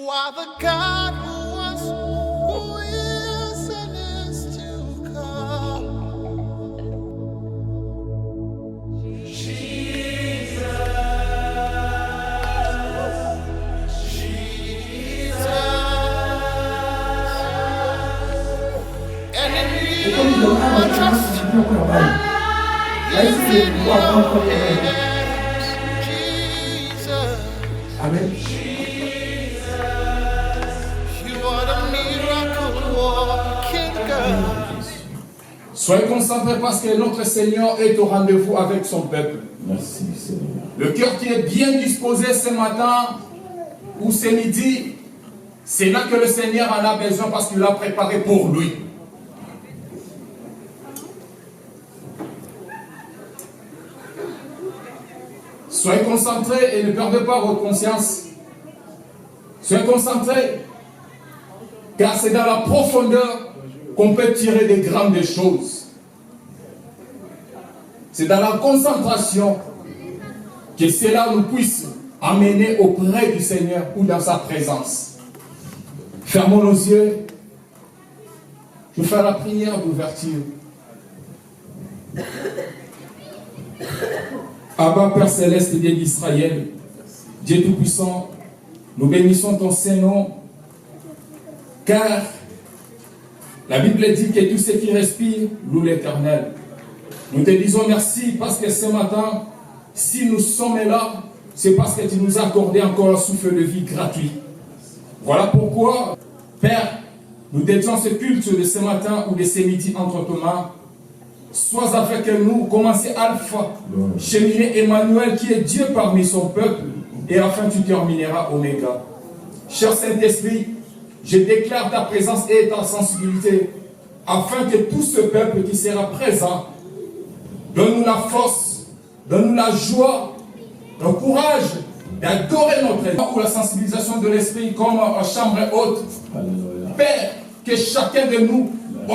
are the God who was, who is, and is to come. Jesus, Jesus, and in you I trust. Is in your hands, Jesus. Amen. Soyez concentrés parce que notre Seigneur est au rendez-vous avec son peuple. Merci Seigneur. Le cœur qui est bien disposé ce matin ou ce midi, c'est là que le Seigneur en a besoin parce qu'il l'a préparé pour lui. Soyez concentrés et ne perdez pas votre conscience. Soyez concentrés, car c'est dans la profondeur qu'on peut tirer des grandes choses. C'est dans la concentration que cela nous puisse amener auprès du Seigneur ou dans sa présence. Fermons nos yeux. Je vais faire la prière d'ouverture. Abba, Père Céleste, Dieu d'Israël, Dieu Tout-Puissant, nous bénissons ton Saint-Nom, car la Bible dit que tout ce qui respire loue l'Éternel. Nous te disons merci parce que ce matin, si nous sommes là, c'est parce que tu nous as accordé encore un souffle de vie gratuit. Voilà pourquoi, Père, nous dédions ce culte de ce matin ou de ce midi entre tes mains. Sois avec nous, commencez Alpha, cheminer Emmanuel qui est Dieu parmi son peuple, et enfin tu termineras Oméga. Cher Saint-Esprit, je déclare ta présence et ta sensibilité, afin que tout ce peuple qui sera présent, donne-nous la force, donne-nous la joie, le courage d'adorer notre Dieu, pour la sensibilisation de l'esprit comme en chambre haute. Alléluia. Père, que chacun de nous, nous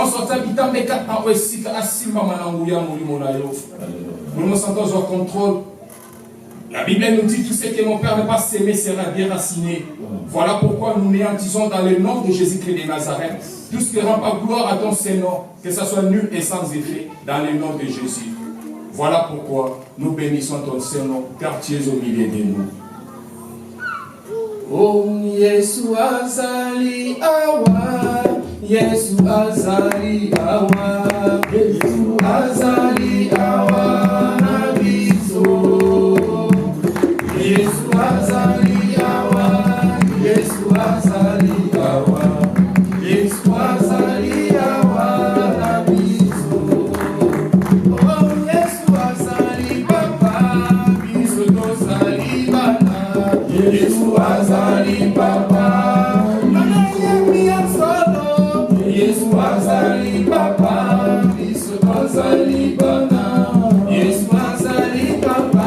nous sentons au contrôle. La Bible nous dit tout ce que mon Père n'a pas sémé sera déraciné. Voilà pourquoi nous néantisons dans le nom de Jésus-Christ de Nazareth tout ce qui rend pas gloire à ton Seigneur, que ça soit nul et sans effet, dans le nom de Jésus. Voilà pourquoi nous bénissons ton Seigneur, car tu es au milieu de nous. Oh, Yesu azali awa, Yesu azali awa, Yesu azali awa, nabiso. Yesu azali awa, Yesu azali awa, Yesu azali awa, nabiso. Oh, Yesu azali papa, biso tozali bana, Yesu azali papa, nana yemi ya solo, Yesu azali papa, biso tozali bana, Yesu azali papa,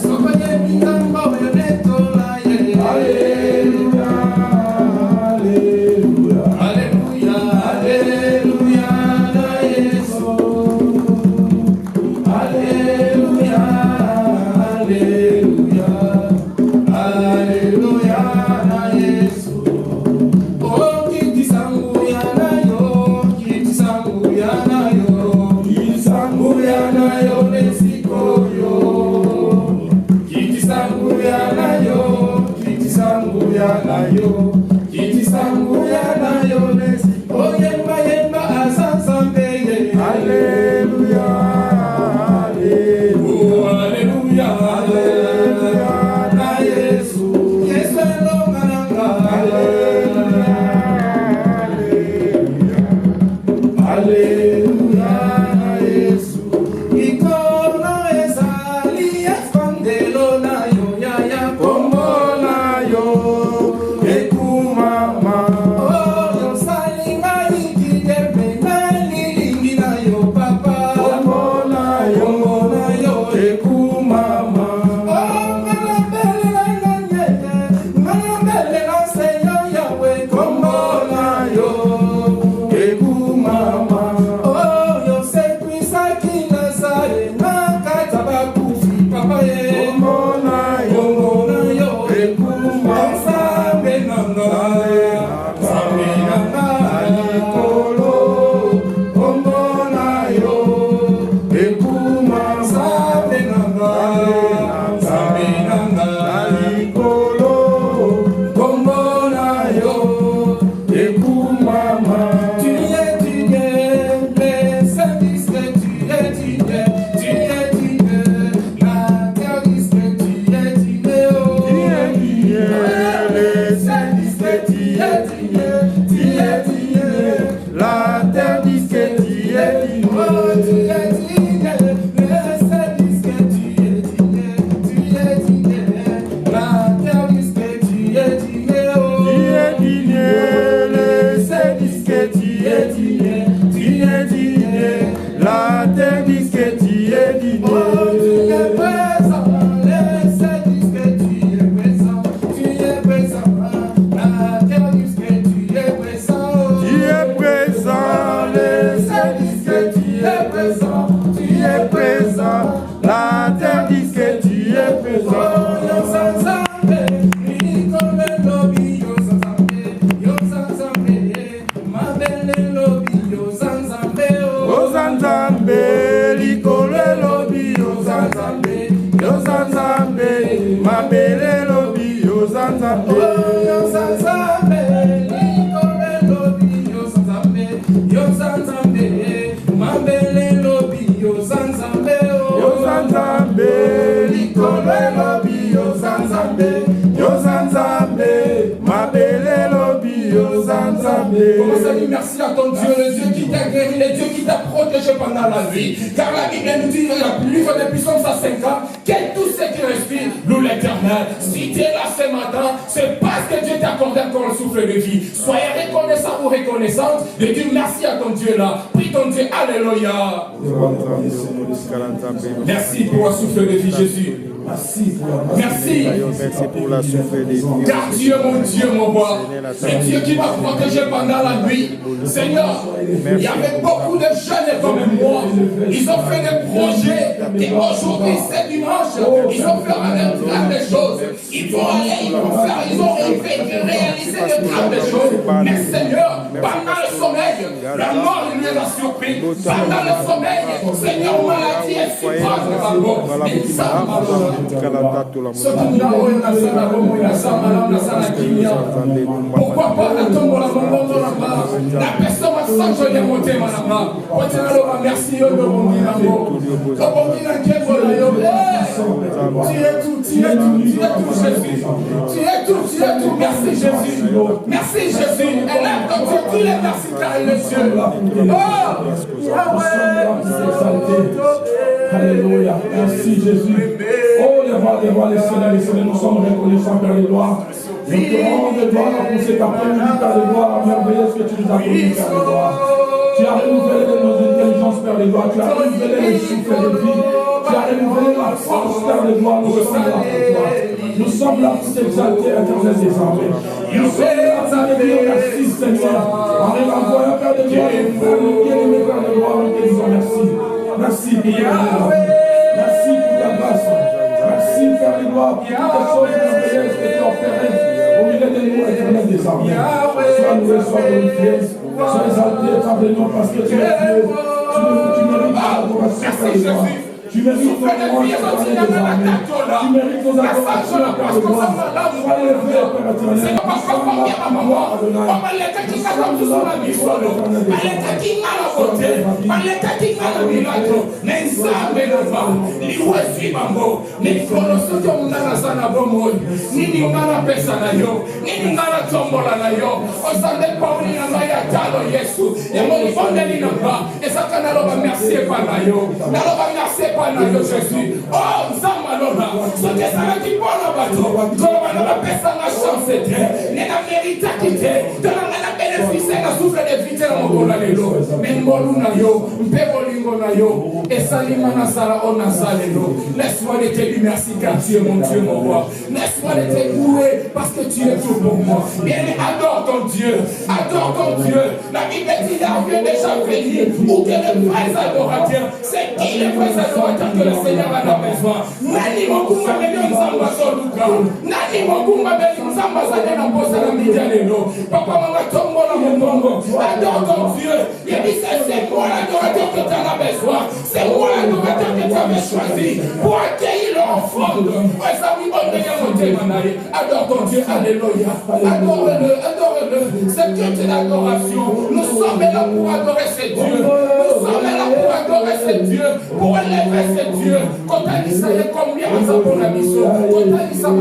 sokoye mitambo yonetola ye. Alleluia, alleluia, alleluia, alleluia, na Yesu. Alleluia, alleluia, alleluia, na Yesu. Oh, kiti sangu ya na yo, kiti sangu ya na yo, kiti sangu ya na yo nesiko yo. Kiti sangu ya na yo, kiti sangu ya na yo, kiti sangu ya na yo nesiko. Oh, yemba yemba asansambe ye. Alleluia, alleluia, alleluia, alleluia, na Yesu. Yesu elonga nanga. Alleluia, alleluia, alleluia, na Yesu. Ikono ezali efandelo na yo, ya ya kombo na yo. Eku nanga, Nzambe nanga, likolo, kombo na yo, ekuma Nzambe nanga, Nzambe nanga, likolo, kombo na yo, ekuma ma. Tu es, les saints disent que tu es, la terre dit que tu es, oh. Les saints disent que tu es, la terre dit que tu es, oh, tu es, les saints disent que tu es, la terre dit que tu es, oh. Les saints disent que tu es, la terre dit que tu es, oh, tu es présent, les saints disent que tu es présent, la terre dit que tu es présent, oh. Tu es présent, les saints disent que tu es présent, la terre dit que tu es présent, oh, yo Nzambe, likolo lobi yo Nzambe, mabele lobi yo Nzambe, oh Nzambe, likolo lobi yo Nzambe, mabele lobi yo Nzambe, oh yo Nzambe, likolo lobi yo Nzambe, mabele lobi yo Nzambe, oh yo Nzambe, likolo lobi yo Nzambe, mabele lobi yo Nzambe. Commence à dire merci à ton Dieu, le Dieu qui t'a guéri, le Dieu qui t'a protégé pendant la nuit. Car la Bible nous dit dans le livre de Puissance à 5 ans, que tout ce qui respire loue l'Éternel. Si tu es là ce matin, c'est parce que Dieu t'a accordé encore le souffle de vie. Soyez reconnaissant ou reconnaissante de dire merci à ton Dieu là. Prie ton Dieu, alléluia. Merci pour le souffle de vie, Jésus. Merci pour la souffle de vie. Car Dieu, mon roi, c'est Dieu qui m'a protégé pendant la nuit. Seigneur, il y avait beaucoup de jeunes comme moi. Ils ont fait des projets. Et aujourd'hui, c'est dimanche. Ils ont fait de grandes choses. Ils vont aller, ils ont rêvé de réaliser de grandes choses. Mais Seigneur, pendant le sommeil, la mort lui a surpris. Pendant le sommeil, Seigneur, maladie est suprême. Pourquoi pas la tombe la personne a changé de monter madame. Merci tu es tout Jésus. Tu es tout, merci Jésus. Merci Jésus. Élève ton Dieu, tous les merci car il est Dieu. Alléluia. Merci Jésus. Oh, les rois, les Seigneurs, nous sommes reconnaissants Père de gloire. Nous te rendons de gloire pour cet après-midi, Père de gloire, merveilleux ce que tu nous as donné, Père de gloire. Tu as renouvelé nos intelligences, Père de gloire. Tu as renouvelé les souffles de vie. Tu as renouvelé la force, Père de gloire. Nous sommes là pour toi. Nous sommes là pour t'exalter, éternel des armées. Nous sommes là pour te dire merci, Seigneur. En renvoyant, Père de gloire, les frères, nos bien-aimés, Père de gloire, nous te disons merci. Merci pour ta merci pour ta grâce. Merci, Père de gloire, pour toutes les choses merveilleuses que tu as opérées au milieu de nous, éternel des armées. Sois loué, sois glorifié, sois exalté, éternel, parce que tu es Dieu. Tu mérites l'adoration, Père de gloire. Tu mérites nos louanges, éternel des armées. Tu mérites nos adorations, Père de gloire. Sois élevé, Père éternel. Nous sommes là pour toi, Adonai. Nous sommes là pour toi, éternel des Jésus. Oh, Zamalona, ce que ça veut dire pour le bateau, comme on a la chance, n'est la mérite à quitter, de la bénéficier, la souffle de vite, la mokola lelo, mais moluna yo, mpebolingo na yo, et salimana sala ona salelo. Laisse-moi te dire merci car tu es mon Dieu, mon roi. Laisse-moi te louer parce que tu es tout pour moi. Bien, adore ton ton Dieu. Adore ton Dieu. La Bible dit là vient déjà venir. Ou que les vrais adorateurs. C'est qui les vrais adorateurs que le Seigneur en a besoin? Nani Mokumba Beli Nzamba Soluka. Nani Mokumba Beli Nzamba Zadena Bosa la Midialelo. Papa Mama Tombo la Momongo. Adore ton Dieu. Il dit c'est moi l'adorateur que tu as besoin. C'est moi l'adorateur que tu avais choisi pour accueillir l'enfant. Adore ton Dieu, alléluia. Adore-le, adore-le. C'est Dieu de l'adoration. Nous sommes là pour adorer ces dieux. Nous sommes là pour adorer ces dieux, pour élever ces dieux. Quand tu dis ça, il y a combien de la mission? Quand tu dis ça, la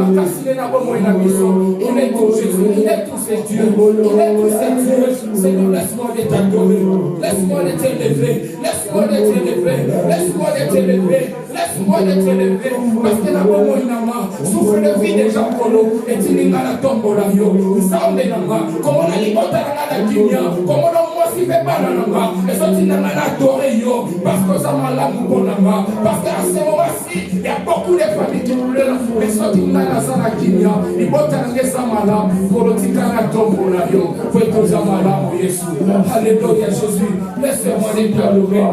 mission. Il est tout Jésus, il est tous ces dieux. Il est tous ces dieux. Seigneur, laisse-moi de t'adorer. Laisse-moi de t'élever. Laisse-moi de t'élever. Laisse-moi de t'élever. Laisse-moi de t'élever. Parce que la bonne inama souffre de vie des gens pour nous. Et tu n'es pas la tombe là, yo. Nous sommes des namas. Comment on a libéré la Guinée? Comment on a aussi fait pas la nama? Et ça, tu n'as pas adoré, yo. Parce que ça m'a la mou nama. Parce qu'à ce moment-ci, il y a beaucoup de familles qui pleurent. Mais ça, tu n'as pas la Guinée. Il faut t'enlever ça malade. Pour le tika la tombe là, yo. Pour que ça malade, Jésus. Alléluia, Jésus. Laisse-moi les pleurer.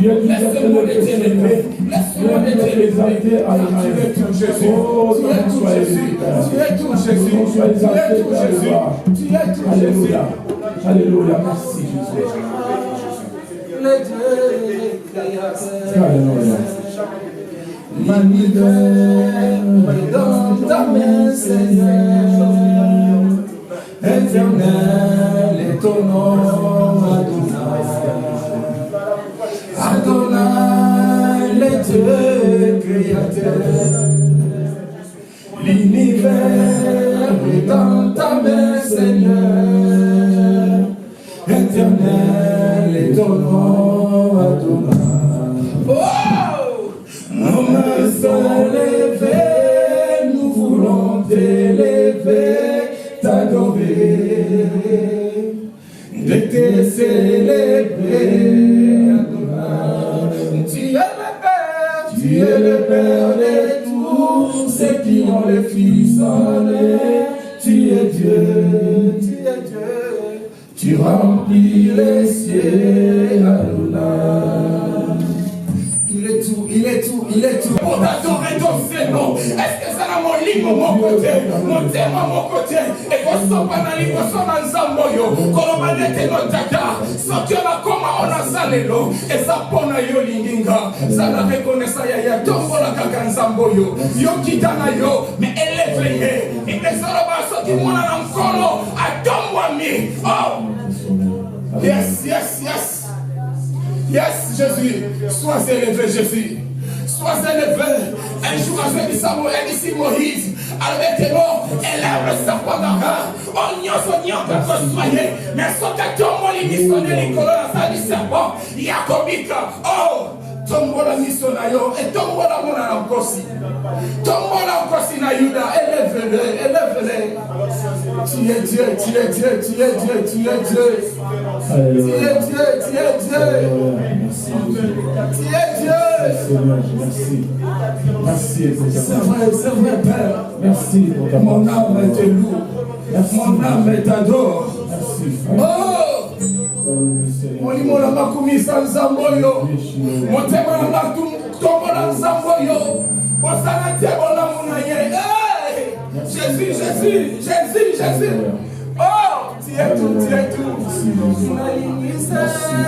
Laisse-moi de t'élever. Laisse-moi de t'élever. Tu es tout Jésus. Tu es tout Jésus. Tu es tout Jésus. Tu es tout Jésus. Tu es tout Jésus. Alléluia. Merci Jésus. Alléluia. Manifeste dans ta main, Seigneur. Éternel est ton nom, Adonai, le Dieu créateur. L'univers est dans ta main, Seigneur. Éternel est ton nom, Adonai. Oh! Nos mains sont levées, nous voulons t'élever, t'adorer, de te célébrer. Tu es le Père de tous ceux qui ont le Fils en eux. Tu es Dieu, tu es Dieu. Tu remplis les cieux, Adonai. Il est tout, il est tout, il est tout. Pour t'adorer ton Seigneur. Est-ce que ça n'a mon livre mon côté? Mon thème à mon côté. Et qu'on soit pas dans l'livre, soit dans le zamboyo. Qu'on va mettre notre dada. Sortir la comment on a salelo. Et ça pona yo linginga. Ça la reconnaissance ya tombo la kaka zamboyo. Yo kitana yo. Mais élève-les. Et les autres sortir mon ankolo. A tombo ami. Oh. Yes, yes, yes. Yes, Jésus, sois élevé, Jésus. Sois élevé. Un jour, avec Samuel ici, Moïse, avec tes mots, élève le serpent d'Ara. On y a son nion que vous soyez. Mais son tombe, il missionnaire, il colonne à du serpent. Yacobika. Oh, tombe la mission nayo. Et tombe la mona encore si. Tombe la encore si na Yuda. Élève-le, élève-le. Tu es Dieu, tu es Dieu, tu es Dieu, tu es Dieu. Tu es Dieu, tu es Dieu. Tu es Dieu. Merci. Merci pour ta C'est vrai, Père. Merci pour ta Mon âme te loue. Mon âme t'adore. Merci. Oh! Mon imo la makumi sa nzamboyo. Mon tema la makum tombo la nzamboyo. Osana tiabo la munaye. Jésus, Jésus, Jésus, Jésus. Oh! Tu es tout, tu es tout. Merci, Sois élevé, Seigneur.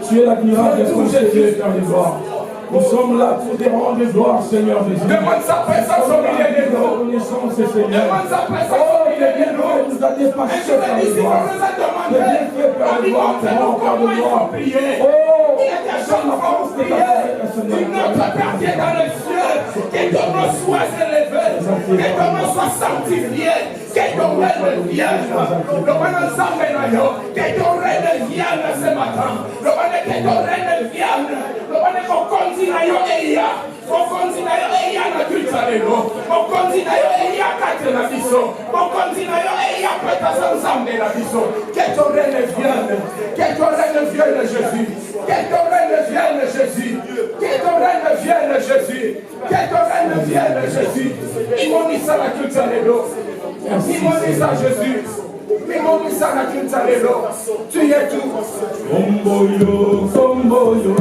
Tu es l'admirable de tout Jésus, Père de gloire. Nous sommes là pour te rendre gloire, Seigneur Jésus. Demande sa présence au milieu de nous. Reconnaissance, Seigneur. Demande sa présence au milieu de nous. Nous a dépassé, Père de gloire. On nous a demandé. De bien fait, Père de gloire, Comment il faut prier. Oh, il y a des gens qui vont prier. Que notre Père qui est dans les cieux, que ton nom soit élevé, que ton nom soit sanctifié, que ton règne vienne. Le règne ensemble, que ton règne vienne ce matin. Le règne que ton règne vienne. Le règne qu'on continue et ya. On continue et ya na culture lelo. On continue et ya quatre na biso. On continue et ya peut-être ensemble la biso. Que ton règne vienne. Que ton règne vienne Jésus. Que ton règne vienne Jésus. Que ton règne vienne Jésus. Que ton règne vienne Jésus. Imonisa la culture lelo. Imonisa Jésus. Imonisa la culture lelo. Tu es tout. Komboyo, komboyo,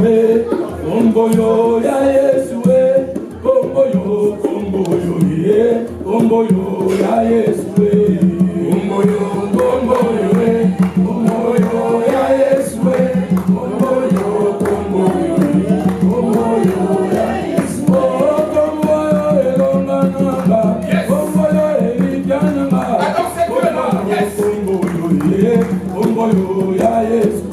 komboyo, ya Yesu, komboyo, komboyo, komboyo, ya Yesu, komboyo, komboyo, komboyo, ya Yesu, komboyo, komboyo, komboyo, ya Yesu, komboyo, elongananga, komboyo, elijananga, komboyo, ya Yesu.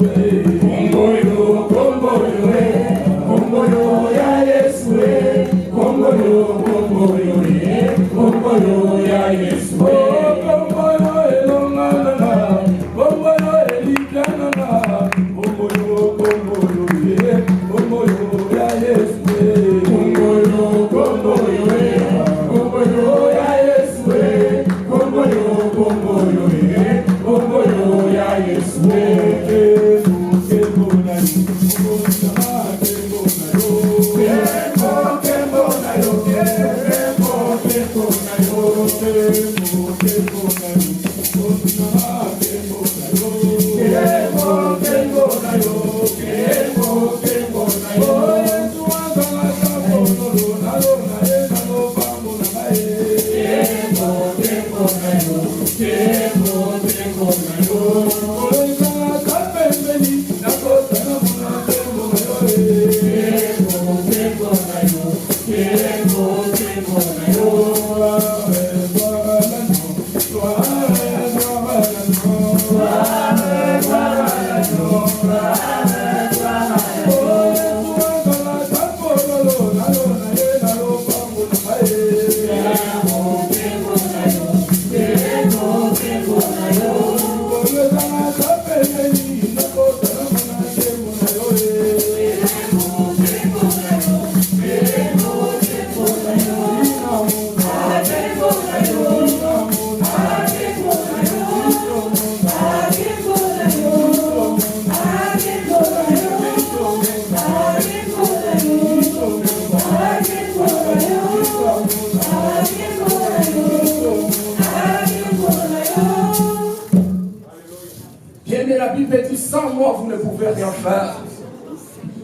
Vous ne pouvez rien faire.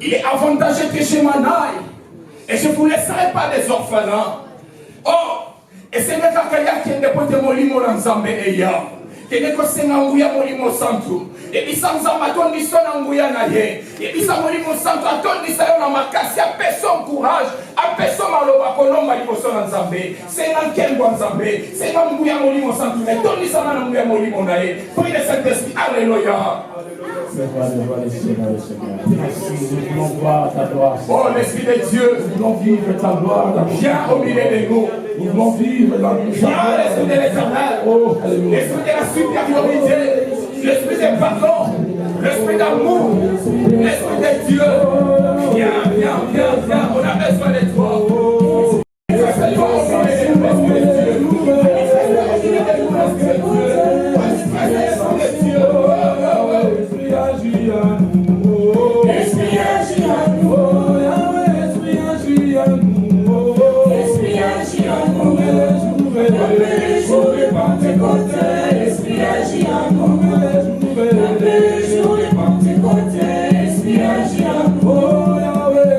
Il est avantageux que je m'en aille et je ne vous laisserai pas des orphelins. Oh, et c'est même quand il y a qui est de molimo dans Zambé et ya. Qui n'est que c'est n'angouya molimo santu. Et puis sans amaton ni son angouya naye. Et puis sans molimo santu aton ni sayon na makasi a personne courage, a personne maloba kolomba ni son dans Zambé. C'est dans quel bon Zambé. C'est dans angouya molimo santu. Mais ton ni sa na angouya molimo naye. Prie le Saint-Esprit. Alléluia. Oh l'Esprit de Dieu, nous voulons vivre ta gloire. Viens au milieu de nous. Nous voulons vivre dans le Viens l'Esprit de l'Éternel, l'Esprit de la supériorité, l'Esprit de pardon, l'Esprit d'amour, l'Esprit de Dieu. Viens, viens, viens, viens, on a besoin de toi. Oh, Yahweh.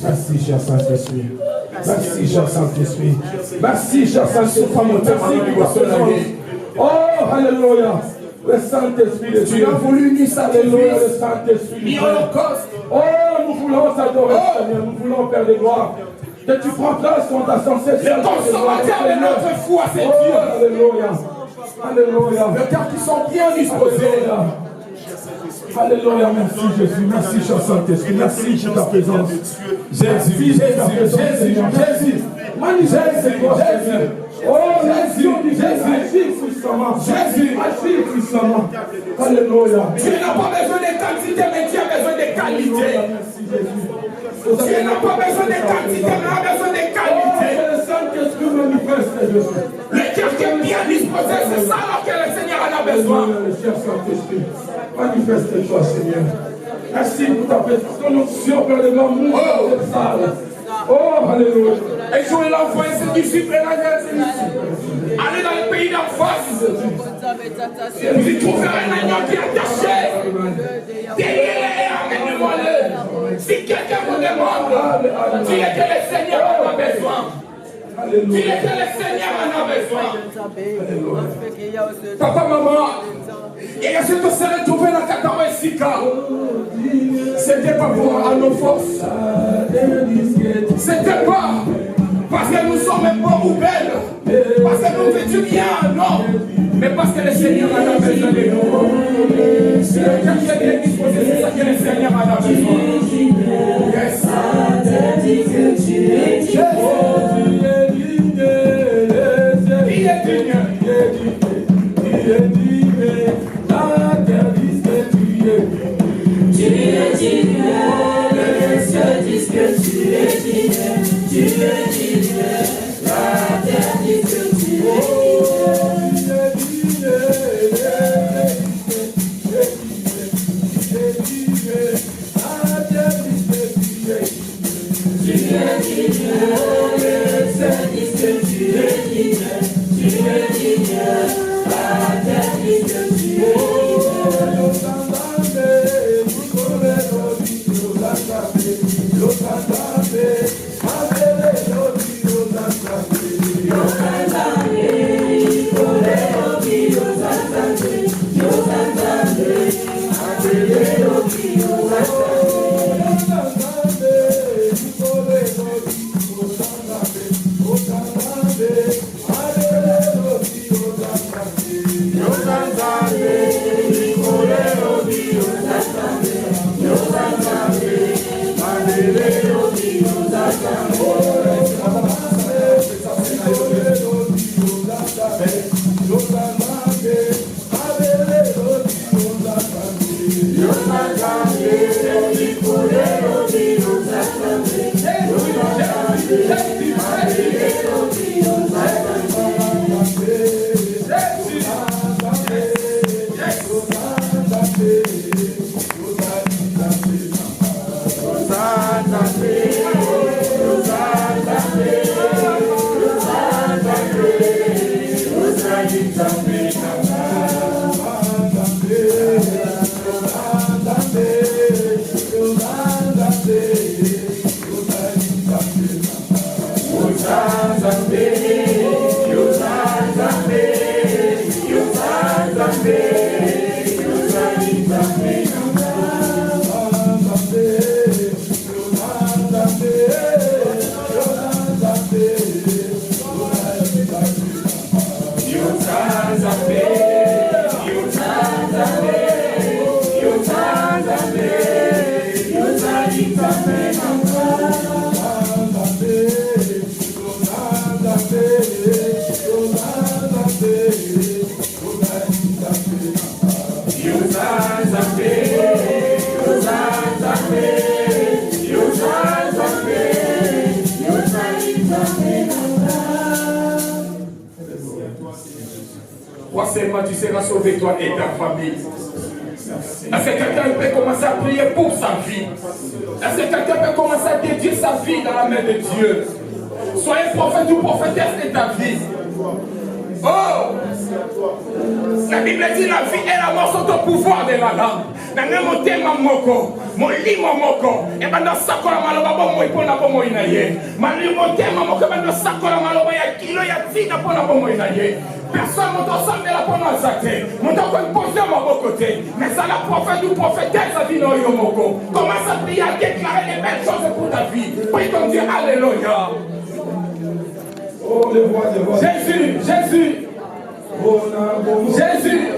Merci, cher Saint-Esprit. Merci, cher Saint-Esprit. Merci, cher Saint-Esprit. Oh, alléluia. Le Saint-Esprit de Dieu. Tu as voulu unir ça. Alléluia, le Saint-Esprit. Oh, nous voulons t'adorer, Seigneur. Nous voulons faire des gloires. Que tu prends place dans ta censée. Le consommateur de notre foi, c'est Dieu. Alléluia. Alléluia. Le cœur qui sont bien disposés. Alléluia, merci Jésus, merci cher Saint-Esprit, merci pour ta présence. Jésus, Jésus, manifeste toi, Jésus. Oh, Jésus, agis puissamment, Jésus, agis puissamment. Alléluia. Tu n'as pas besoin de quantité, mais tu as besoin de qualité. Merci Jésus. Tu n'as pas besoin de quantité, mais tu as besoin de qualité. Le Saint-Esprit manifeste Jésus. Le cœur qui est bien disposé, c'est ça alors que le Seigneur en a besoin. Le cher Saint-Esprit, manifeste-toi, Seigneur. Merci pour ta présence, ton onction, Père de l'amour, dans cette salle. Oh, alléluia. Et je vais l'envoyer ses disciples et la aller dans le pays d'en face. Vous y trouverez un agneau qui est attaché. Derrière et amenez-moi-le. Si quelqu'un vous demande, dis-le que le Seigneur en a besoin. Dis-le que le Seigneur en a besoin. Papa, maman, et je te serais trouvé dans Katama et Sika. C'était pas pour à nos forces. C'était pas parce que nous sommes bons ou belles. Parce que nous étions bien, non. Mais parce que le Seigneur en a besoin de nous. C'est le cœur qui est bien disposé, c'est ça que le Seigneur en a besoin. Yes. Il est digne. La terre dit que tu es digne. Tu es digne, les cieux disent que tu es digne. Tu es digne, la terre dit que tu es digne. sera sauvé, toi et ta famille. Est-ce que quelqu'un peut commencer à prier pour sa vie? Est-ce que quelqu'un peut commencer à dédier sa vie dans la main de Dieu? Soyez prophète ou prophétesse de ta vie. Oh! La Bible dit la vie et la mort sont au pouvoir de la langue. Nanga motema moko, molimo moko, et bando sakola maloba bomo ipona bomo inaye. Mali motema moko bando sakola maloba ya kilo ya tina pona bomo inaye. Personne ne doit s'en la pona zate. Mon doit poser mon côté. Mais ça la prophète ou prophétesse a dit non yomoko. Commence à prier à déclarer les belles choses pour ta vie. Prie comme Dieu, alléluia. Oh, les voix, les voix. Jésus, Jésus. Jésus.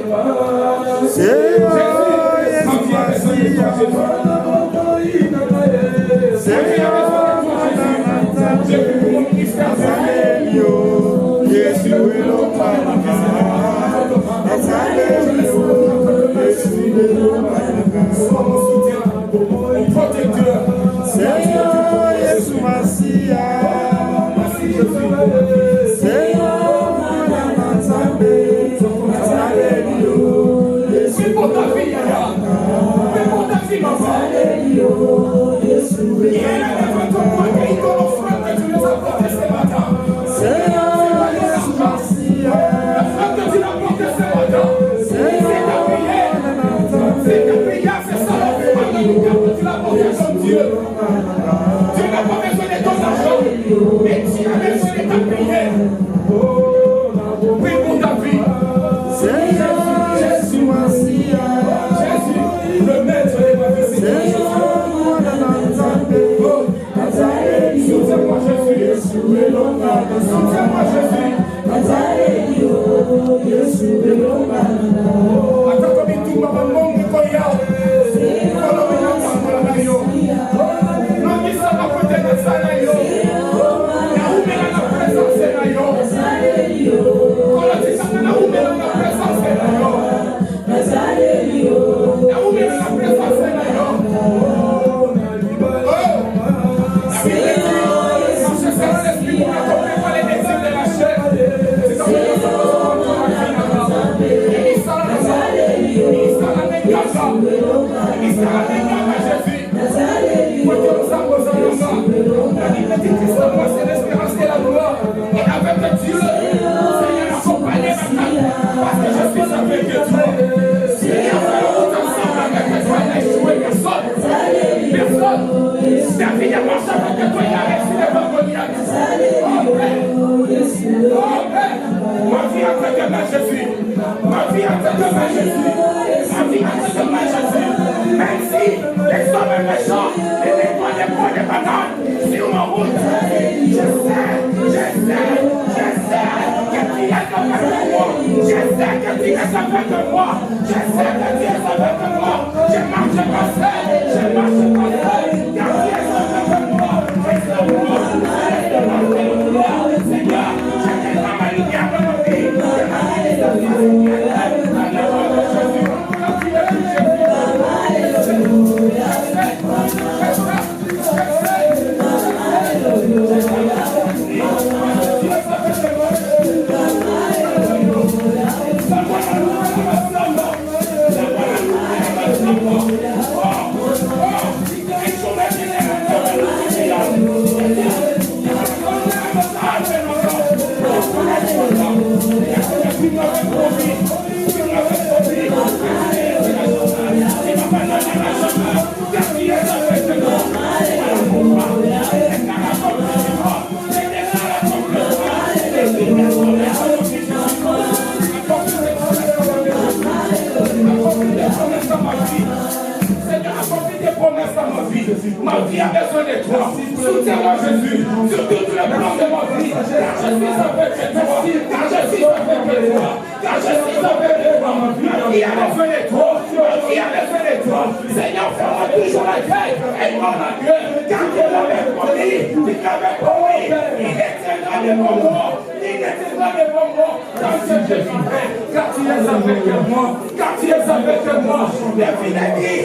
Ma vie a besoin de toi. Soutiens-moi, Jésus, sur tous les plans de ma vie. Car je suis avec toi. Car je suis avec toi. Car je suis avec toi. Ma vie a besoin de toi. Ma vie a besoin de toi. Seigneur, fais-moi toujours la gueule. Aide-moi la gueule. Car tu l'avais promis. Tu l'avais promis. Il est très grand de mon nom. Il était devant moi, quand je vivrai, car tu es avec moi, car tu es avec moi. L'épidémie,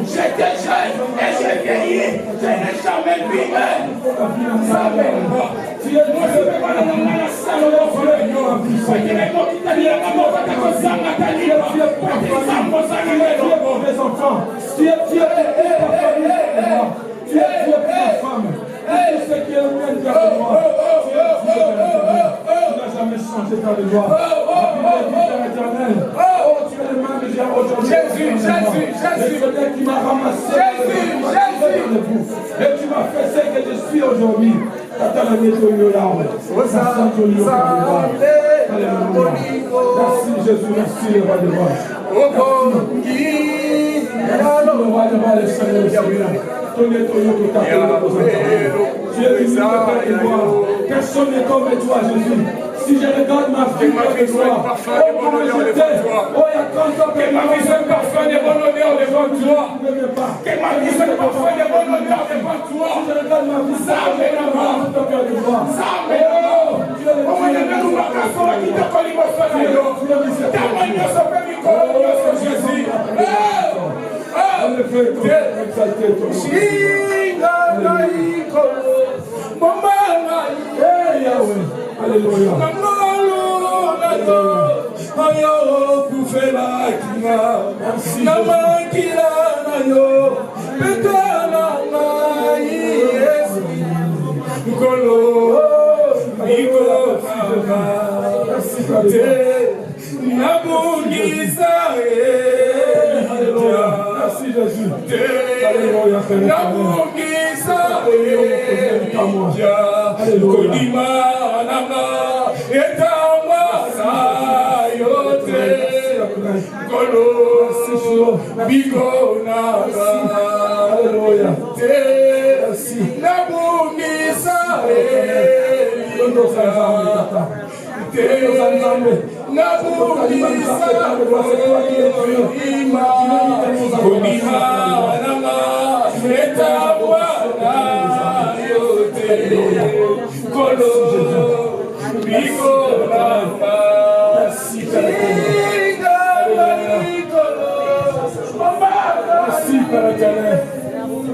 j'étais jeune et j'ai vieilli, je n'ai jamais vu ça avec moi. Tu es moi, je vais pas dans la salle de l'enfant. Tu es mon italien, maman, va te conserver ma taille. Tu es pour les enfants. Tu es pour ta famille. Tu es pour ta femme. Tout ce qui est le même de moi. Tu n'as jamais changé ta loi. La Bible dit à l'Éternel. Oh, tu es le même déjà aujourd'hui. Jésus. Le qui m'a ramassé. Jésus. Et tu m'as fait ce que je suis aujourd'hui. Merci Jésus, merci le roi de roi. Merci le roi de roi, le Seigneur du Seigneur. Tu es venu de gloire. Personne n'est comme toi, Jésus. Si je regarde ma vie, oh, comment j'étais, oh, il y a 30 ans que ma vie se parfum de bon honneur devant toi. Que ma vie se parfum de bon honneur devant toi. Si je regarde ma vie, ça met la main, ça met la main. Comment il y a même un garçon qui t'a connu mon frère. Ta main se fait du corps, Jésus. En effet, tu es exalté, ton Yahweh. Alléluia. Merci Jésus. Alléluia.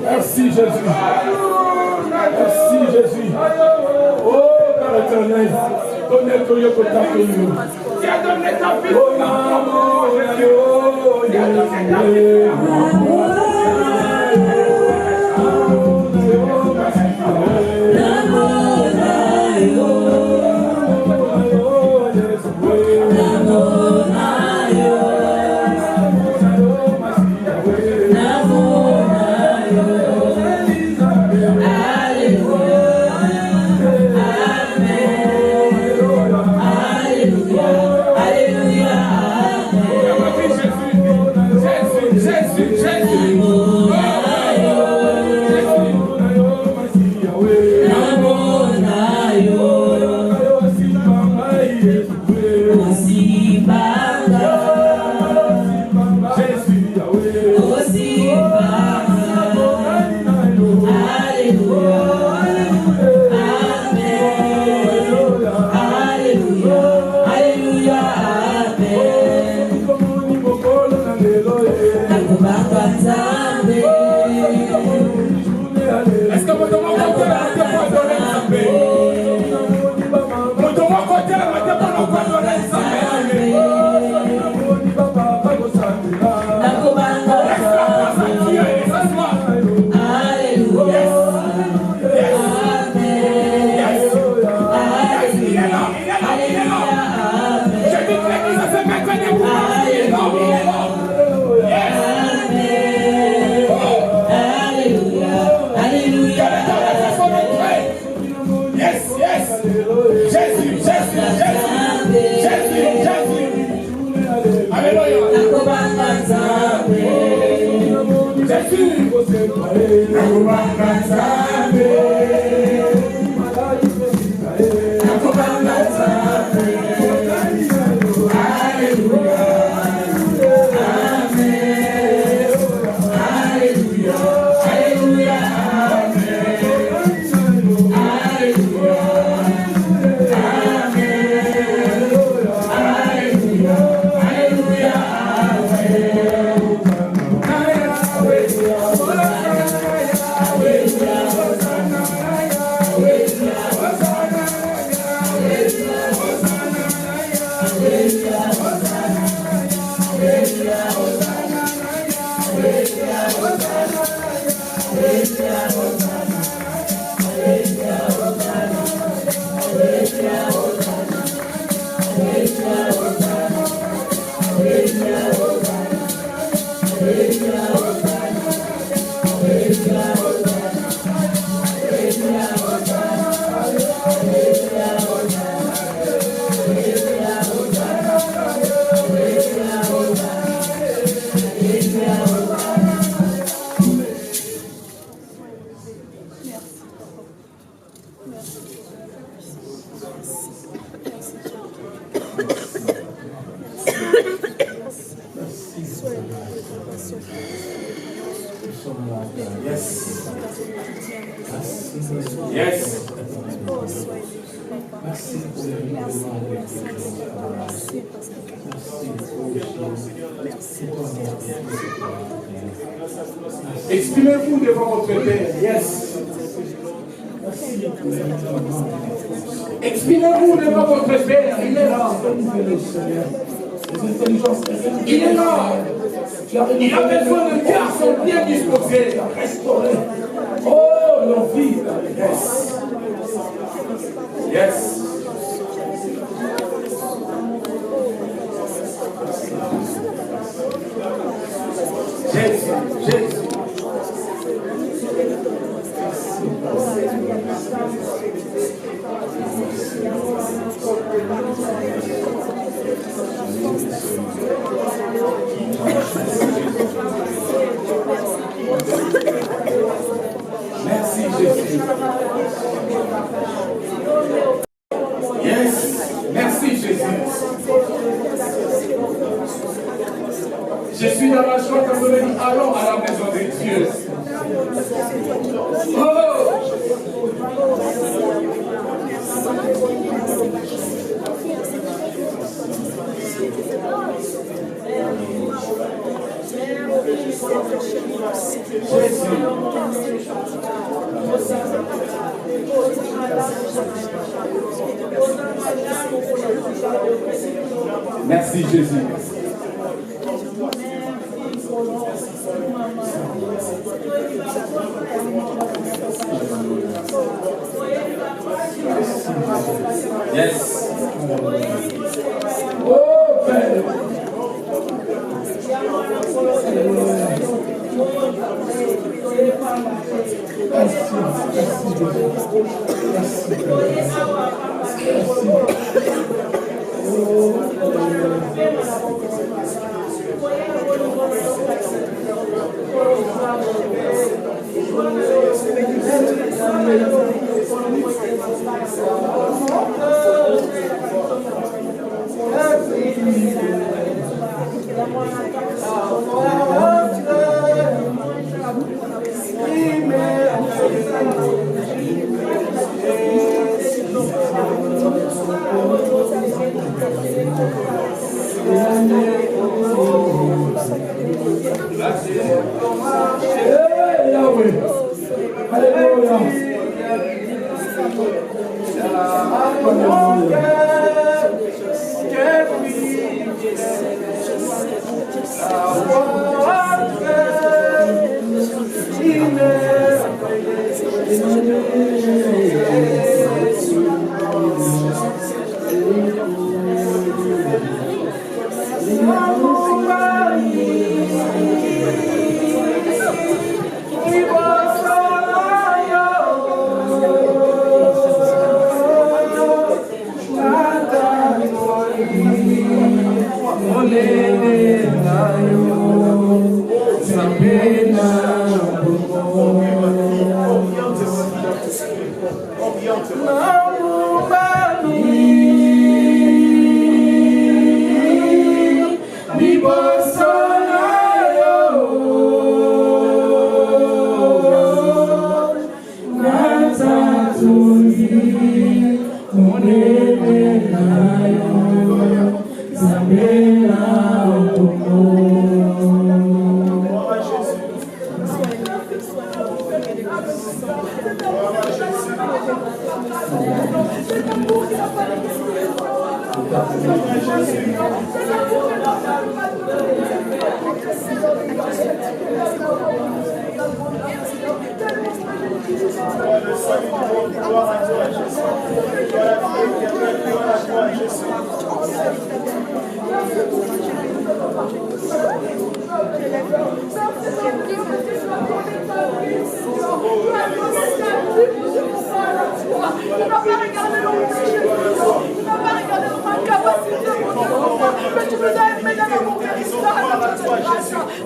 Merci Jésus. Merci Jésus. Oh Père éternel, donnez-toi le contact de nous. Tu as donné ta vie. Oh non, tu as donné ta vie. Yes. Yes. Merci pour le mouvement de exprimez-vous devant votre Père. Yes. Exprimez-vous devant votre Père. Il est là. Il est là. Il a besoin de cœur sont bien disposés, restaurés. Oh, leur vie. Yes. Yes. Jésus, Jésus. Merci Jésus. Yes. Merci Jésus. Je suis dans la joie quand vous me dites allons à la maison de Dieu. Oh! Merci Jésus. Yes. Oh Père.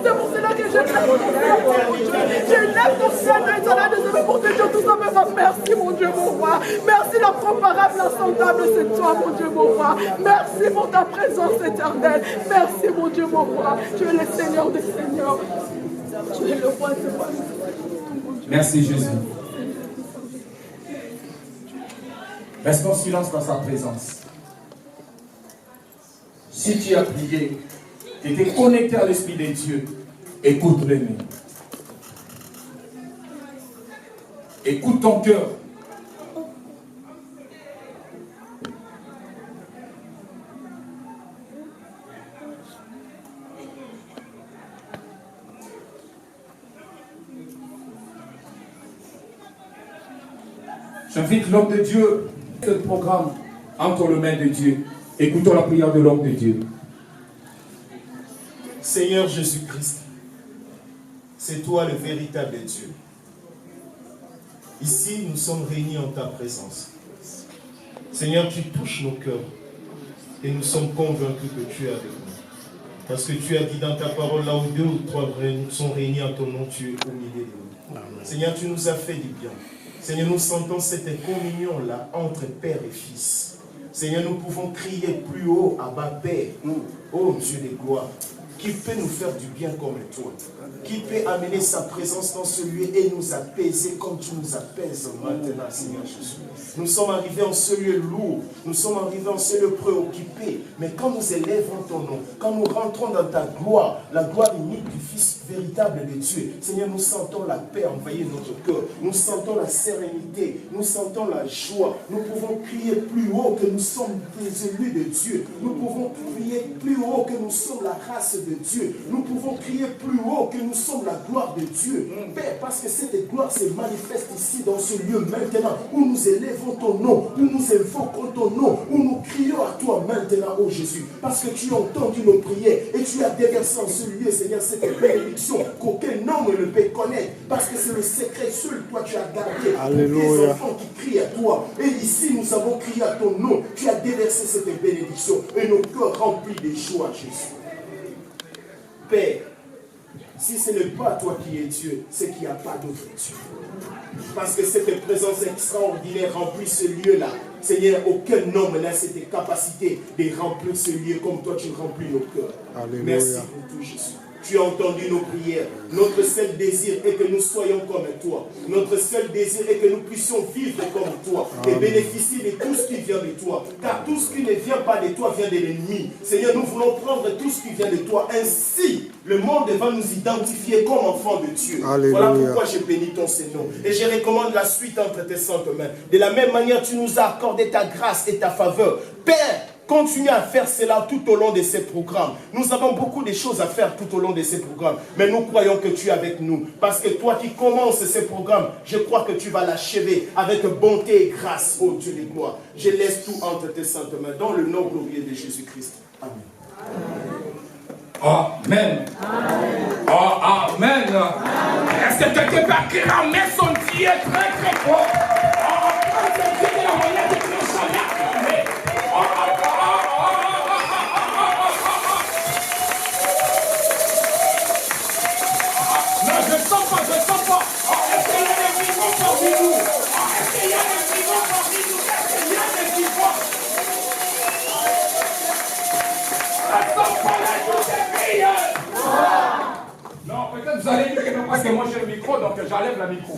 C'est pour cela que je lève ton ciel, et ton âme de pour te dire tout simplement. Merci, mon Dieu, mon roi. Merci, l'incomparable, l'insondable, c'est toi, mon Dieu, mon roi. Merci pour ta présence éternelle. Merci, mon Dieu, mon roi. Tu es le Seigneur des Seigneurs. Tu es le roi des rois. Merci, Jésus. Reste en silence dans sa présence. Si tu as prié, tu étais connecté à l'Esprit de Dieu, écoute-le. Écoute ton cœur. J'invite l'homme de Dieu, ce programme entre les mains de Dieu. Écoutons la prière de l'homme de Dieu. Seigneur Jésus-Christ, c'est toi le véritable Dieu. Ici, nous sommes réunis en ta présence. Seigneur, tu touches nos cœurs et nous sommes convaincus que tu es avec nous. Parce que tu as dit dans ta parole, là où 2 ou 3 sont réunis en ton nom, tu es au milieu de nous. Seigneur, tu nous as fait du bien. Seigneur, nous sentons cette communion-là entre Père et Fils. Seigneur, nous pouvons crier plus haut, Abba Père, ô Dieu de gloire. Qui peut nous faire du bien comme toi? Qui peut amener sa présence dans ce lieu et nous apaiser comme tu nous apaises maintenant, Seigneur Jésus? Nous sommes arrivés en ce lieu lourd, nous sommes arrivés en ce lieu préoccupé, mais quand nous élèvons ton nom, quand nous rentrons dans ta gloire, la gloire unique du Fils véritable de Dieu, Seigneur, nous sentons la paix envahir notre cœur, nous sentons la sérénité, nous sentons la joie, nous pouvons crier plus haut que nous sommes des élus de Dieu, nous pouvons crier plus haut que nous sommes la race de Dieu, nous pouvons crier plus haut que nous sommes la gloire de Dieu, Père, parce que cette gloire se manifeste ici dans ce lieu maintenant, où nous élèvons ton nom, où nous invoquons ton nom, où nous crions à toi maintenant, ô Jésus, parce que tu as entendu nos prières et tu as déversé en ce lieu, Seigneur, cette bénédiction qu'aucun homme ne peut connaître, parce que c'est le secret seul, toi tu as gardé. Alléluia. Pour tes enfants qui crient à toi, et ici nous avons crié à ton nom, tu as déversé cette bénédiction et nos cœurs remplis de joie, Jésus. Père, si ce n'est pas toi qui es Dieu, c'est qu'il n'y a pas d'autre Dieu. Parce que cette présence extraordinaire remplit ce lieu-là. Seigneur, aucun homme n'a cette capacité de remplir ce lieu comme toi tu remplis nos cœurs. Alléluia. Merci pour tout, Jésus. Tu as entendu nos prières. Notre seul désir est que nous soyons comme toi. Notre seul désir est que nous puissions vivre comme toi et bénéficier de tout ce qui vient de toi. Car tout ce qui ne vient pas de toi vient de l'ennemi. Seigneur, nous voulons prendre tout ce qui vient de toi. Ainsi, le monde va nous identifier comme enfants de Dieu. Alléluia. Voilà pourquoi je bénis ton Seigneur. Et je recommande la suite entre tes saintes mains. De la même manière, tu nous as accordé ta grâce et ta faveur. Père, continue à faire cela tout au long de ces programmes. Nous avons beaucoup de choses à faire tout au long de ces programmes. Mais nous croyons que tu es avec nous. Parce que toi qui commences ces programmes, je crois que tu vas l'achever avec bonté et grâce, ô Dieu de gloire. Je laisse tout entre tes saintes mains. Dans le nom glorieux de Jésus-Christ. Amen. Amen. Oh, amen. Est-ce que quelqu'un peut acclamer son Dieu très très fort? Non, peut-être vous allez dire que non, parce que moi j'ai le micro, donc j'enlève le micro.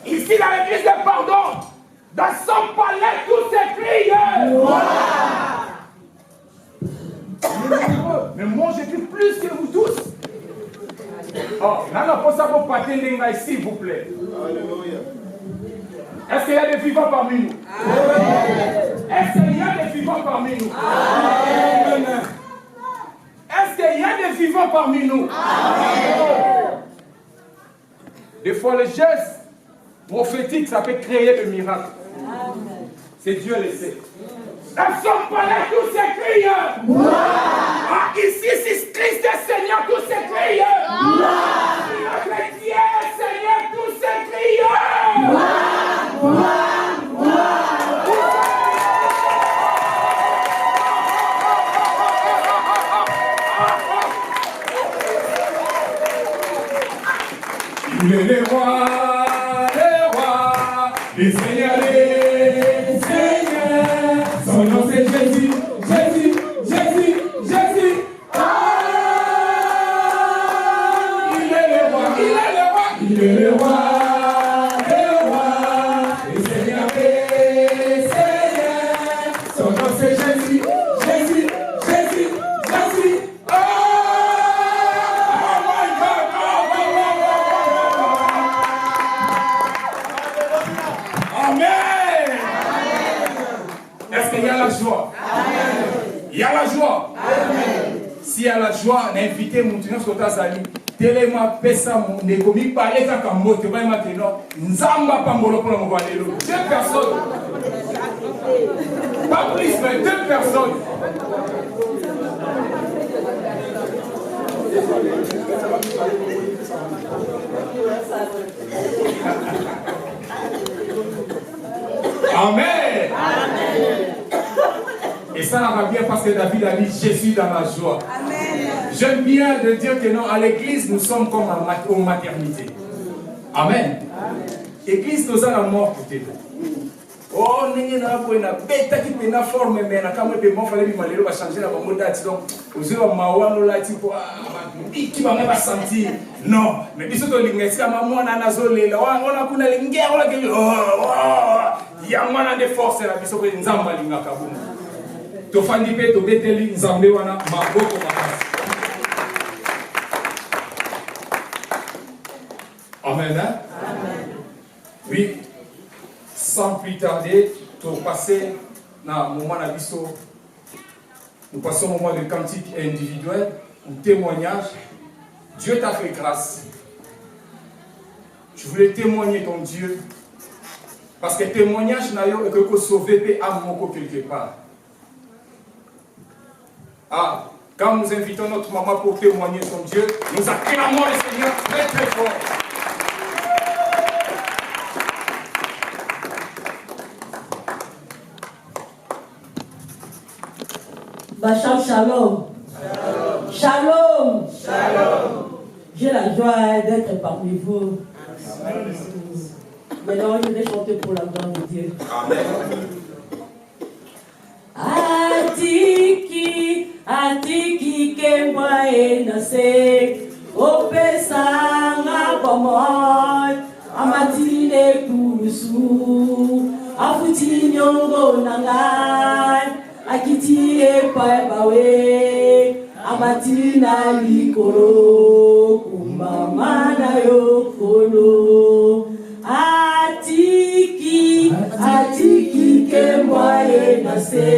Ici, dans l'église de pardon, dans son palais, tous ces crieurs. Mais moi je crie plus que vous tous. Oh, non, pour ça, vous partez s'il vous plaît. Alléluia. Est-ce qu'il y a des vivants parmi nous? Est-ce qu'il y a des vivants parmi nous? Amen. Est-ce qu'il y a des vivants parmi nous? Amen. Des fois, le geste prophétique, ça peut créer le miracle. C'est Dieu le sait. Nous ne sommes pas là, tous ces crieurs. Ah, ici, c'est Christ est Seigneur, tous ces crieurs. Notre Dieu est Seigneur, tous ces crieurs. Il est le roi Les Seigneurs, les Seigneurs, son nom c'est Jésus, Jésus, Jésus, Jésus. Ah, il est le roi, il est le roi, il est le roi, le roi. Les Seigneurs, son nom c'est Jésus, Jésus, Jésus, Jésus. Ah, oh my God, Amen. Est-ce qu'il y a la joie? Il y a la joie. S'il y a la joie, on a invité mon tunnel sur ta salle. Téléma pesa mon économie par les gens comme moi, tu vas maintenant. Nzamba pambolo pour le moment. Deux personnes. Pas plus, mais deux personnes. Amen. Et ça va bien parce que David a dit Jésus dans la joie. J'aime bien de dire que non, à l'église, nous sommes comme aux maternités. Amen. Église, nous allons mort peut-être. Oh, n'est-ce pas pour une bête qui peut une forme, mais la caméra peut m'en faire du malheur, va changer la mode d'attitude. Vous avez un maouan là, type, qui va même sentir. Non, mais bis to lingesia maman na zole la on a kuna lingero la ke oh ya mwana de force la biso ko nzamba linga kabuna to fandi pe to beteli nzambe wana maboko makasi. Amen, hein? Amen. Oui, sans plus tarder, pour passer dans le moment de biso, nous passons au moment de cantique individuel, ou témoignage. Dieu t'a fait grâce. Je voulais témoigner ton Dieu. Parce que témoignage n'a eu que sauver à mon quelque part. Ah, quand nous invitons notre maman pour témoigner ton Dieu, nous acclamons le Seigneur très très fort. Bachar Shalom. Shalom. Shalom. Shalom. J'ai la joie d'être parmi vous. Amen. Maintenant, je vais chanter pour la gloire de Dieu. Amen. Atiki, atiki kemwa enase, opesanga pomoy, amatine kurusu, afuti nyongo nangai. Akiti e bawe, amatina likoro, kumama na yokolo. Atiki, atiki kemwa enase,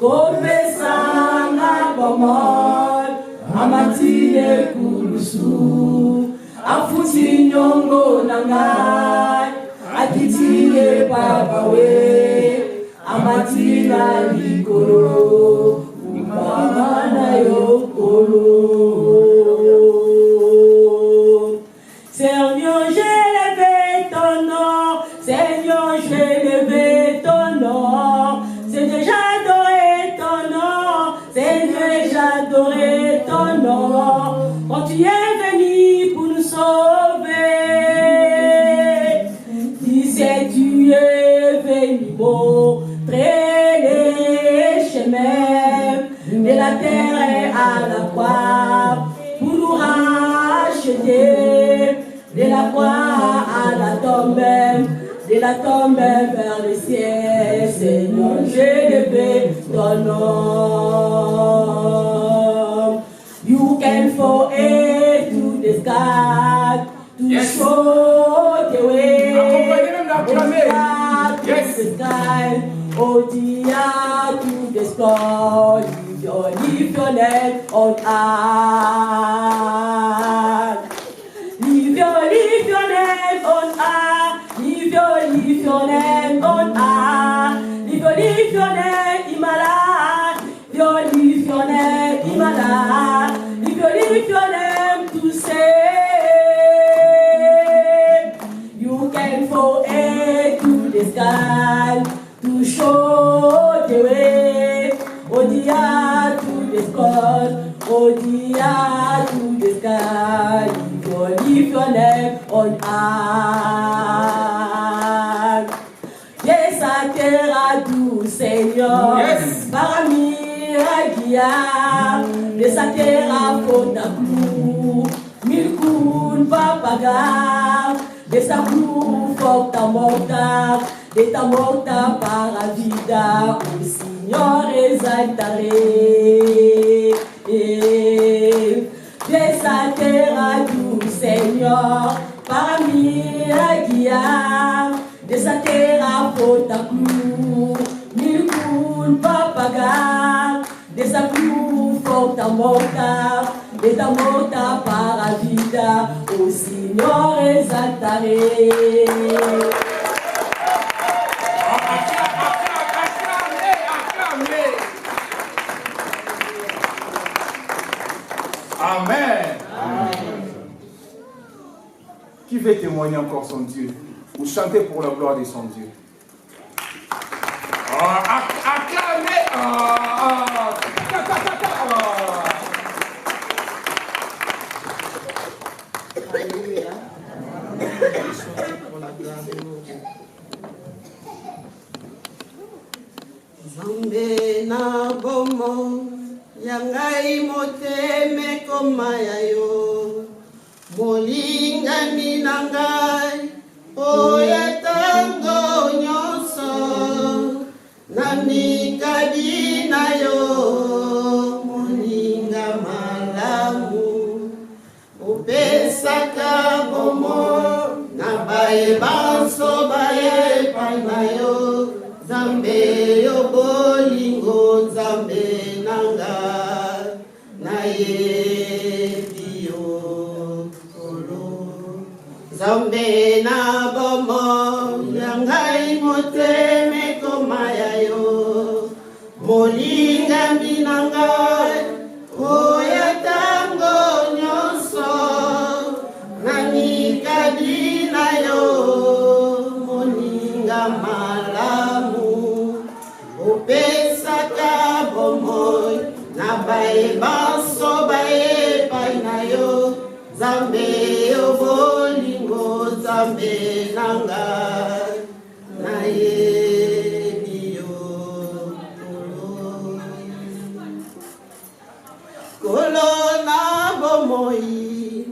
kopesanga bomor, amatine kulusu, afuti nyongo nangai, akiti e bawe. Amatina likoro, umama yokolo. Seigneur, j'ai levé ton nom. Seigneur, j'ai levé ton nom. Seigneur, j'adorais ton nom. Seigneur, j'adorais ton nom. Quand tu es venu pour nous sauver, disais tu es venu beau. Les chemins de la terre à la croix pour nous racheter, de la croix à la tombe, de la tombe vers le ciel. Seigneur, j'ai levé ton nom. You can fall into the sky to show the way. Yes. The sky. Oh dear, to the sky, lift your name on high. Lift your name on high. Lift your name on high. Lift your name in my life. Lift your name in my life. Lift your name to save. You can fall into the sky. To show the way, oh dear to the sky, oh dear to the sky, lift your name on high. Yes. Parami Agia, Desatera Potaku, Milkun Papaga, Desaku Forta Morta, Deta Morta para a vida, o Senhor exaltarei. Desatera do Senhor, para me guiar, desatera Potaku, Milkun Papaga, Desaku Forta Morta, Deta Morta para a vida, o Senhor exaltarei. Amen. Qui veut témoigner encore son Dieu ou chanter pour la gloire de son Dieu? Acclamez. Alléluia. Pour la gloire de mon Dieu. Zambe na bomo yangai moteme komaya yo molingani na ngai oya tango nyonso na mikadi na yo molinga malamu opesaka bomo na bayebanso bayepai na yo Zambe yo bolingo Zambe nanga na yebi yo kolo Zambe na bomo yangai moteme komaya yo molinga minanga oya tango nyonso na mikadi na yo molinga malamu opesaka bomoi na bayebanso bayepai na yo Zambe yo bolingo Zambe nanga na yebi yo kolo na bomoi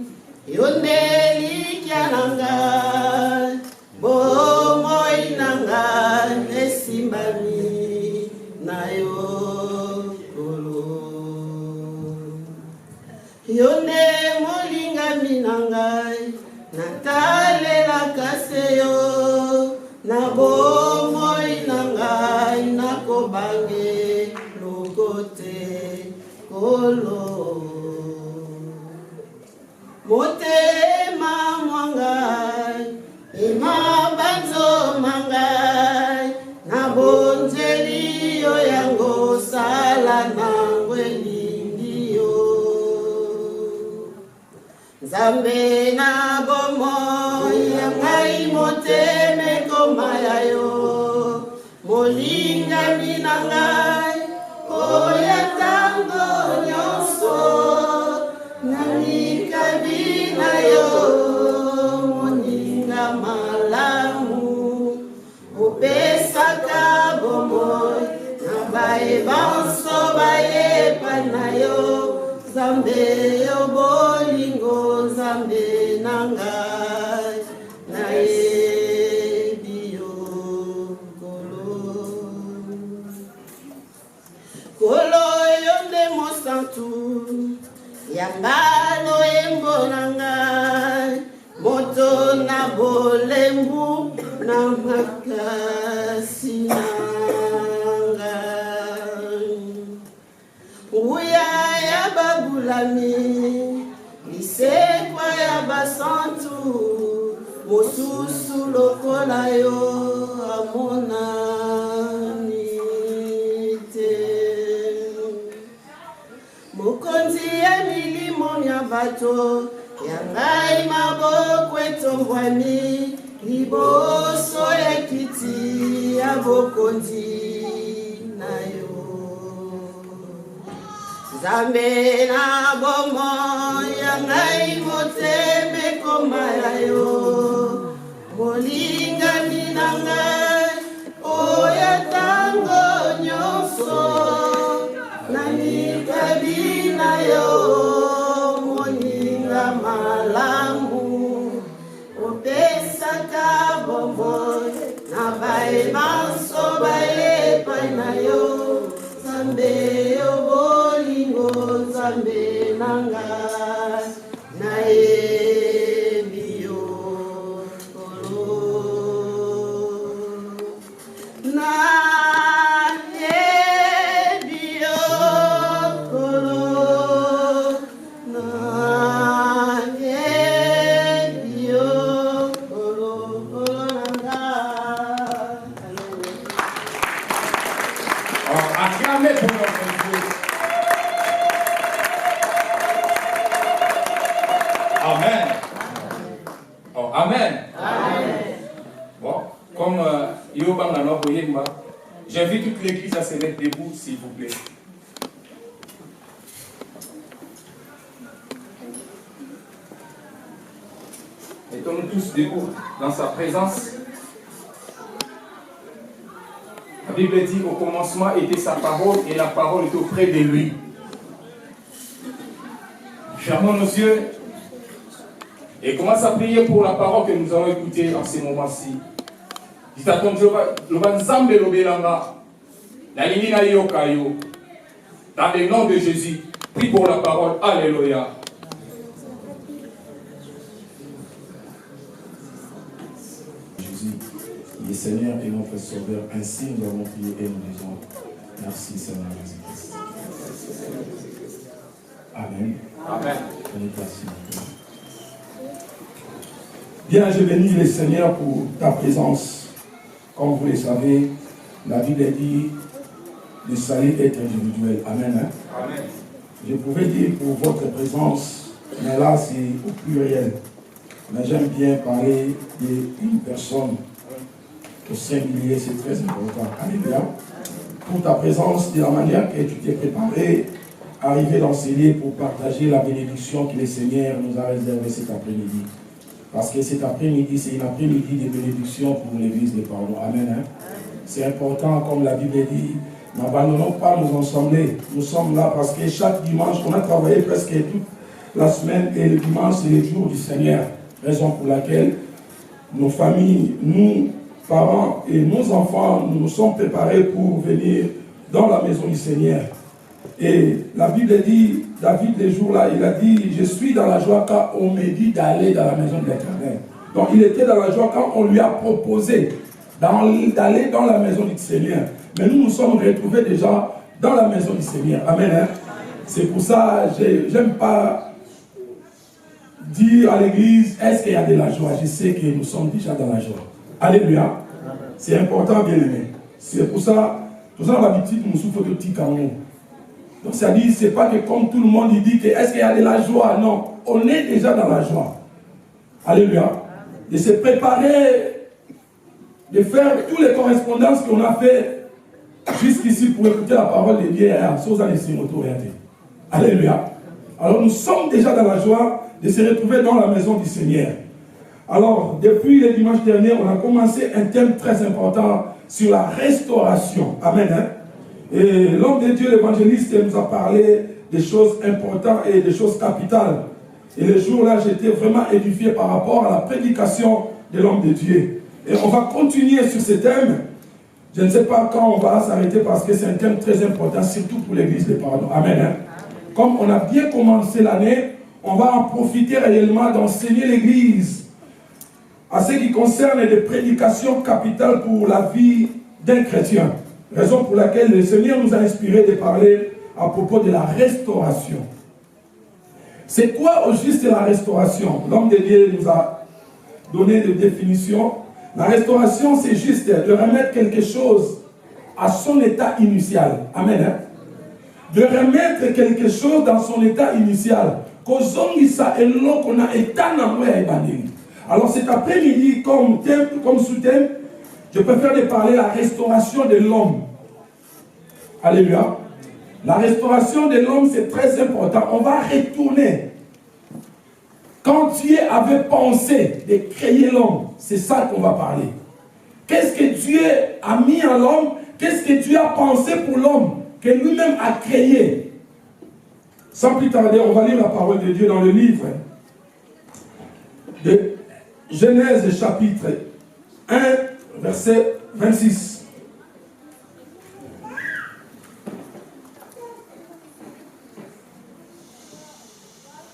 yo ndelikia nanga bomoi nanga esimbami na yo kolo yone molingami na ngai natalelaka se yo na bomoi na ngai nakobange lokote kolo motema mwangai emabanzo mangai na bonzeli yo yango sala nango elingi yo Zambe na bomoi yangai moteme komaya yo molingami na ngai oya tango nyonso na mikabi na yo moninga malamu opesaka bomoi na bayebanso bayepai na yo Zambe yo bolingo Zambe nanga na yebi yo kolo kolo yo nde mosantu yambalo embo nanga moto na bolembu na makasi nanga nguya ya babulami lisekwa ya basantu mosusu lokola yo amonani te mokonzi ya milimo ya bato yangai maboko etombwami liboso ya kiti ya bokonzi na yo Zambe na bomoi yangai moteme komaya yo molingami na ngai oya tango nyonso nzambe nanga nayebi yo kolo nayebi yo kolo nayebi yo kolo nanga. Acclamez pour notre Dieu. Amen. Oh, amen. Bon, comme Yobangano Boyemba, j'invite toute l'église à se mettre debout, s'il vous plaît. Mettons-nous tous debout dans sa présence. La Bible dit au commencement était sa parole et la parole était auprès de lui. Fermons nos yeux et commence à prier pour la parole que nous allons écouter en ces moments-ci. Dis à ton Jéhovah, le Nzambe Lobelanga, la Nina Yokayo, dans le nom de Jésus, prie pour la parole. Alléluia. Jésus, il est Seigneur et notre Sauveur. Ainsi nous avons prié et nous disons merci Seigneur Jésus-Christ. Amen. Amen. Merci. Bien, je bénis le Seigneur pour ta présence. Comme vous le savez, la Bible dit le salut est individuel. Amen. Hein? Amen. Je pouvais dire pour votre présence, mais là c'est au pluriel. Mais j'aime bien parler d'une personne au singulier, c'est très important. Alléluia. Pour ta présence, de la manière que tu t'es préparé, arriver dans ces lieux pour partager la bénédiction que le Seigneur nous a réservée cet après-midi. Parce que cet après-midi, c'est une après-midi de bénédiction pour l'église de pardon. Amen. Hein? C'est important, comme la Bible dit, n'abandonnons pas nous assembler. Nous sommes là parce que chaque dimanche, on a travaillé presque toute la semaine et le dimanche, c'est le jour du Seigneur. Raison pour laquelle nos familles, nous, parents et nos enfants, nous nous sommes préparés pour venir dans la maison du Seigneur. Et la Bible dit, David, les jours-là, il a dit, je suis dans la joie quand on me dit d'aller dans la maison de l'Éternel. Donc il était dans la joie quand on lui a proposé d'aller dans la maison du Seigneur. Mais nous nous sommes retrouvés déjà dans la maison du Seigneur. Amen. Hein? C'est pour ça que je n'aime pas dire à l'église, est-ce qu'il y a de la joie? Je sais que nous sommes déjà dans la joie. Alléluia. C'est important, bien aimé. C'est pour ça, nous avons l'habitude, nous souffrons de petits canons. Donc ça dit, c'est pas que comme tout le monde il dit que est-ce qu'il y a de la joie? Non, on est déjà dans la joie. Alléluia. De se préparer, de faire toutes les correspondances qu'on a fait jusqu'ici pour écouter la parole de Dieu. Alléluia. Alors nous sommes déjà dans la joie de se retrouver dans la maison du Seigneur. Alors, depuis le dimanche dernier, on a commencé un thème très important sur la restauration. Amen. Hein? Et l'homme de Dieu, l'évangéliste, nous a parlé des choses importantes et des choses capitales. Et le jour-là, j'étais vraiment édifié par rapport à la prédication de l'homme de Dieu. Et on va continuer sur ce thème. Je ne sais pas quand on va s'arrêter parce que c'est un thème très important, surtout pour l'église de pardon. Amen. Hein? Comme on a bien commencé l'année, on va en profiter réellement d'enseigner l'église à ce qui concerne des prédications capitales pour la vie d'un chrétien. Raison pour laquelle le Seigneur nous a inspiré de parler à propos de la restauration. C'est quoi au juste la restauration? L'homme de Dieu nous a donné des définitions. La restauration, c'est juste de remettre quelque chose à son état initial. Amen. Hein? De remettre quelque chose dans son état initial. Alors cet après-midi, comme sous-thème, je préfère de parler de la restauration de l'homme. Alléluia. La restauration de l'homme, c'est très important. On va retourner. Quand Dieu avait pensé de créer l'homme, c'est ça qu'on va parler. Qu'est-ce que Dieu a mis en l'homme? Qu'est-ce que Dieu a pensé pour l'homme? Que lui-même a créé. Sans plus tarder, on va lire la parole de Dieu dans le livre de Genèse chapitre 1, verset 26.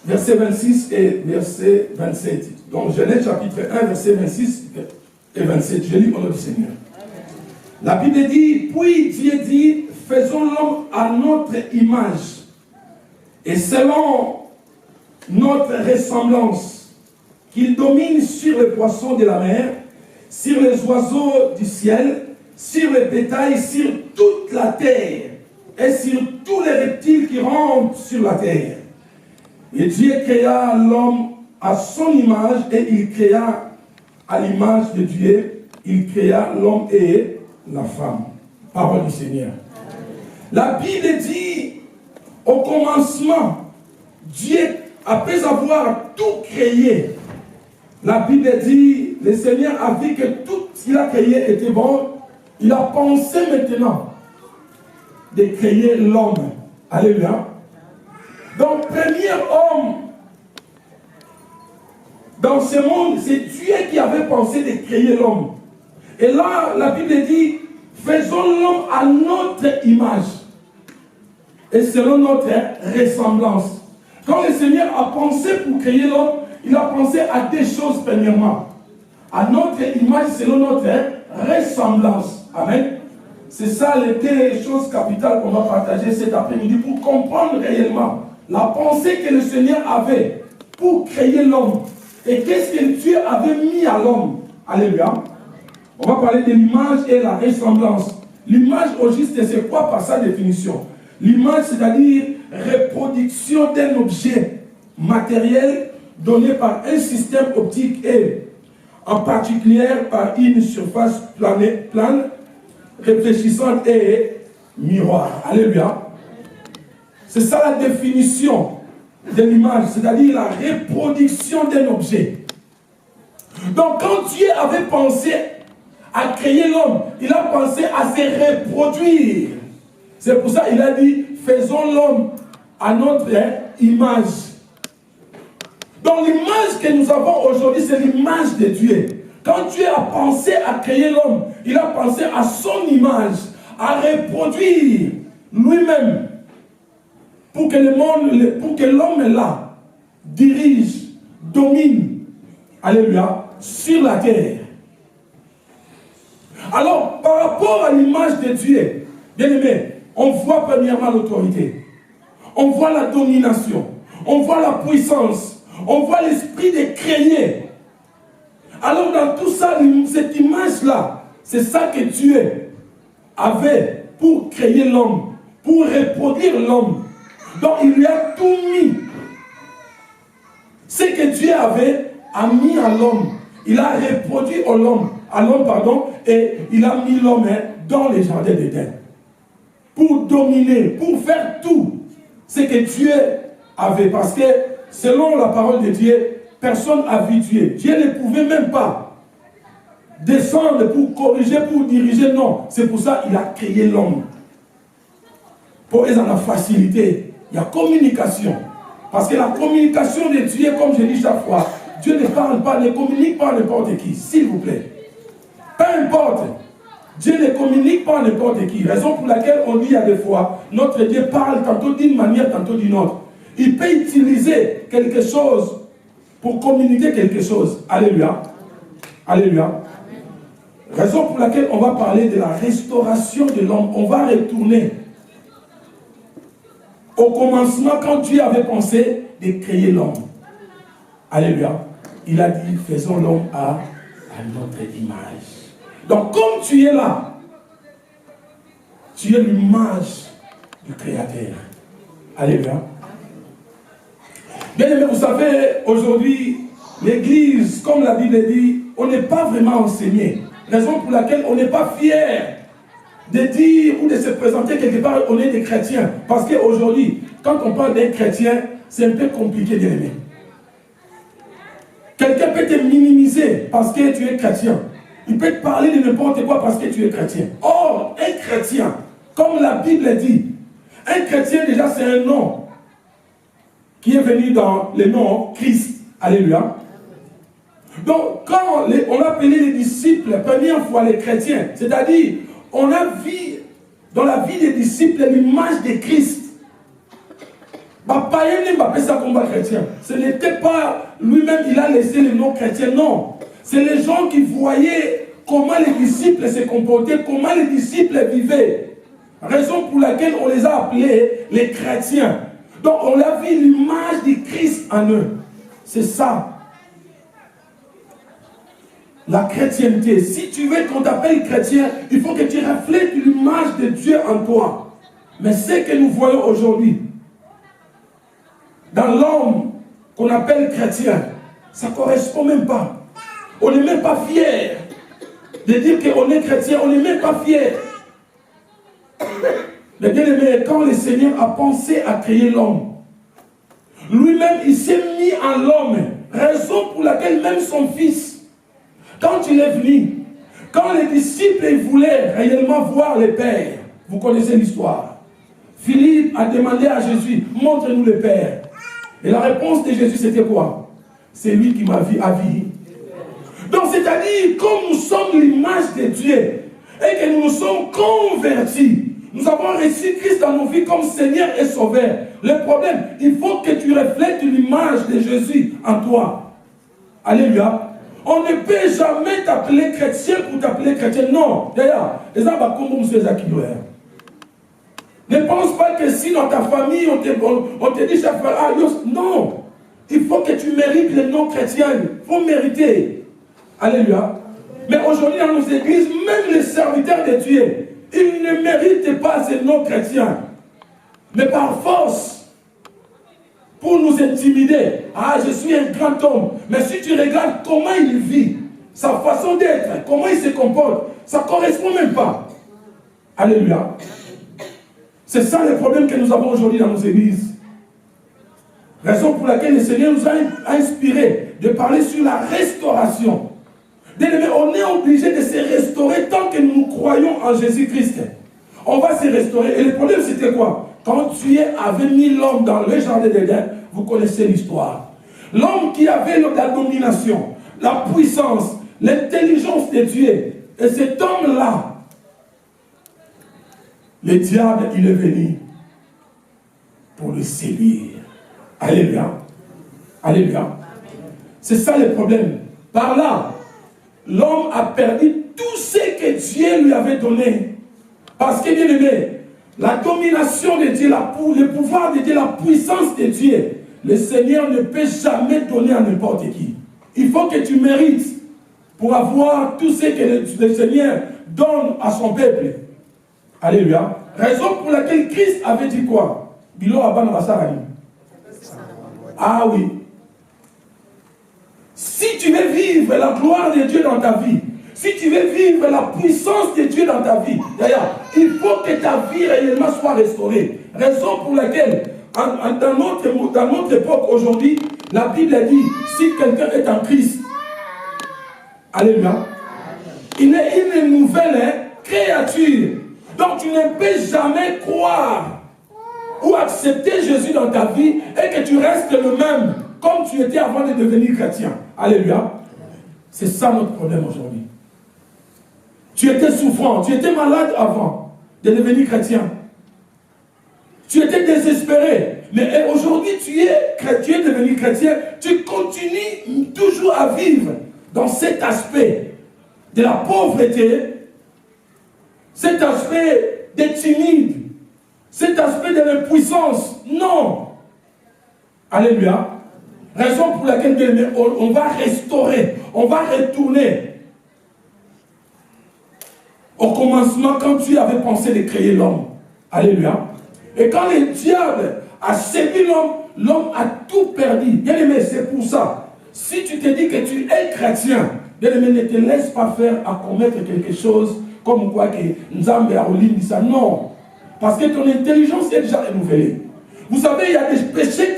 verset 26 et verset 27. Donc Genèse chapitre 1, verset 26 et 27. Je lis au nom du Seigneur. La Bible dit, puis Dieu dit, faisons l'homme à notre image et selon notre ressemblance, qu'il domine sur les poissons de la mer, sur les oiseaux du ciel, sur le bétail, sur toute la terre et sur tous les reptiles qui rampent sur la terre. Et Dieu créa l'homme à son image et il créa à l'image de Dieu, il créa l'homme et la femme. Parole du Seigneur. La Bible dit, au commencement, Dieu, après avoir tout créé, la Bible dit, le Seigneur a vu que tout ce qu'il a créé était bon. Il a pensé maintenant de créer l'homme. Alléluia. Donc, premier homme dans ce monde, c'est Dieu qui avait pensé de créer l'homme. Et là, la Bible dit, faisons l'homme à notre image et selon notre ressemblance. Quand le Seigneur a pensé pour créer l'homme, il a pensé à deux choses premièrement. À notre image selon notre ressemblance. Amen. C'est ça les deux choses capitales qu'on va partager cet après-midi pour comprendre réellement la pensée que le Seigneur avait pour créer l'homme. Et qu'est-ce que Dieu avait mis à l'homme. Alléluia. On va parler de l'image et la ressemblance. L'image au juste, c'est quoi par sa définition? L'image, c'est-à-dire reproduction d'un objet matériel donné par un système optique et en particulier par une surface plane, réfléchissante et miroir. Alléluia. C'est ça la définition de l'image, c'est-à-dire la reproduction d'un objet. Donc quand Dieu avait pensé à créer l'homme, il a pensé à se reproduire. C'est pour ça qu'il a dit, faisons l'homme à notre image. Donc l'image que nous avons aujourd'hui, c'est l'image de Dieu. Quand Dieu a pensé à créer l'homme, il a pensé à son image, à reproduire lui-même pour que le monde, pour que l'homme là dirige, domine, alléluia, sur la terre. Alors, par rapport à l'image de Dieu, bien aimé, on voit premièrement l'autorité, on voit la domination, on voit la puissance, on voit l'esprit de créer. Alors dans tout ça, cette image-là, c'est ça que Dieu avait pour créer l'homme, pour reproduire l'homme. Donc il lui a tout mis. Ce que Dieu avait a mis à l'homme. Il a reproduit à l'homme, et il a mis l'homme dans les jardins d'Éden. Pour dominer, pour faire tout ce que Dieu avait. Parce que selon la parole de Dieu, personne n'a vu Dieu. Dieu ne pouvait même pas descendre pour corriger, pour diriger. Non, c'est pour ça qu'il a créé l'homme. Pour être dans la facilité, il y a communication. Parce que la communication de Dieu, comme je dis chaque fois, Dieu ne parle pas, ne communique pas à n'importe qui, s'il vous plaît. Peu importe. Dieu ne communique pas à n'importe qui. Raison pour laquelle on dit à des fois, notre Dieu parle tantôt d'une manière, tantôt d'une autre. Il peut utiliser quelque chose pour communiquer quelque chose. Alléluia. Alléluia. Raison pour laquelle on va parler de la restauration de l'homme. On va retourner au commencement quand Dieu avait pensé de créer l'homme. Alléluia. Il a dit, faisons l'homme à notre image. Donc comme tu es là, tu es l'image du Créateur. Alléluia. Bien aimé, vous savez, aujourd'hui, l'Église, comme la Bible dit, on n'est pas vraiment enseigné. Raison pour laquelle on n'est pas fier de dire ou de se présenter quelque part, on est des chrétiens. Parce qu'aujourd'hui, quand on parle d'un chrétien, c'est un peu compliqué, bien aimé. Quelqu'un peut te minimiser parce que tu es chrétien. Il peut te parler de n'importe quoi parce que tu es chrétien. Or, un chrétien, comme la Bible dit, un chrétien déjà c'est un nom qui est venu dans le nom Christ. Alléluia. Donc, quand on a appelé les disciples, la première fois les chrétiens, c'est-à-dire, on a vu dans la vie des disciples l'image de Christ. Ce n'était pas lui-même, il a laissé le nom chrétien, non. C'est les gens qui voyaient comment les disciples se comportaient, comment les disciples vivaient. Raison pour laquelle on les a appelés les chrétiens. Donc on a vu l'image du Christ en eux. C'est ça. La chrétienté. Si tu veux qu'on t'appelle chrétien, il faut que tu reflètes l'image de Dieu en toi. Mais ce que nous voyons aujourd'hui, dans l'homme qu'on appelle chrétien, ça ne correspond même pas. On n'est même pas fier de dire qu'on est chrétien, on n'est même pas fier. Mais bien aimé, quand le Seigneur a pensé à créer l'homme, lui-même il s'est mis en l'homme, raison pour laquelle même son fils, quand il est venu, quand les disciples voulaient réellement voir le Père, vous connaissez l'histoire, Philippe a demandé à Jésus, montre-nous le Père. Et la réponse de Jésus c'était quoi? C'est lui qui m'a vu à vie. Donc c'est-à-dire, comme nous sommes l'image de Dieu, et que nous nous sommes convertis, nous avons reçu Christ dans nos vies comme Seigneur et Sauveur. Le problème, il faut que tu reflètes l'image de Jésus en toi. Alléluia. On ne peut jamais t'appeler chrétien pour t'appeler chrétien. Non. D'ailleurs, les gens comme monsieur Zakidouer. Ne pense pas que si dans ta famille, on te dit chaque fois, ah, non. Il faut que tu mérites le nom chrétien. Il faut mériter. Alléluia. Mais aujourd'hui, dans nos églises, même les serviteurs de Dieu, ils ne méritent pas ce nom chrétien. Mais par force, pour nous intimider, ah, je suis un grand homme. Mais si tu regardes comment il vit, sa façon d'être, comment il se comporte, ça ne correspond même pas. Alléluia. C'est ça le problème que nous avons aujourd'hui dans nos églises. Raison pour laquelle le Seigneur nous a inspiré de parler sur la restauration. On est obligé de se restaurer tant que nous croyons en Jésus-Christ. On va se restaurer. Et le problème, c'était quoi? Quand Dieu avait mis l'homme dans le jardin d'Éden, vous connaissez l'histoire. L'homme qui avait la domination, la puissance, l'intelligence de Dieu. Et cet homme-là, le diable, il est venu pour le séduire. Alléluia. Alléluia. C'est ça le problème. Par là, l'homme a perdu tout ce que Dieu lui avait donné. Parce que, bien aimé, la domination de Dieu, le pouvoir de Dieu, la puissance de Dieu, le Seigneur ne peut jamais donner à n'importe qui. Il faut que tu mérites pour avoir tout ce que le Seigneur donne à son peuple. Alléluia. Raison pour laquelle Christ avait dit quoi? Ah oui. Si tu veux vivre la gloire de Dieu dans ta vie, si tu veux vivre la puissance de Dieu dans ta vie, d'ailleurs, il faut que ta vie réellement soit restaurée. Raison pour laquelle, dans notre époque aujourd'hui, la Bible a dit, si quelqu'un est en Christ, alléluia, il est une nouvelle créature. Donc tu ne peux jamais croire ou accepter Jésus dans ta vie et que tu restes le même comme tu étais avant de devenir chrétien. Alléluia. C'est ça notre problème aujourd'hui. Tu étais souffrant, tu étais malade avant de devenir chrétien. Tu étais désespéré. Mais aujourd'hui tu es devenu chrétien, tu continues toujours à vivre dans cet aspect de la pauvreté, cet aspect de timide, cet aspect de l'impuissance. Non. Alléluia. Raison pour laquelle on va restaurer, on va retourner au commencement quand Dieu avait pensé de créer l'homme. Alléluia. Et quand le diable a séduit l'homme, l'homme a tout perdu. Bien aimé, c'est pour ça. Si tu te dis que tu es chrétien, bien aimé, ne te laisse pas faire à commettre quelque chose comme quoi que Nzambe a dit ça. Non. Parce que ton intelligence est déjà renouvelée. Vous savez, il y a des péchés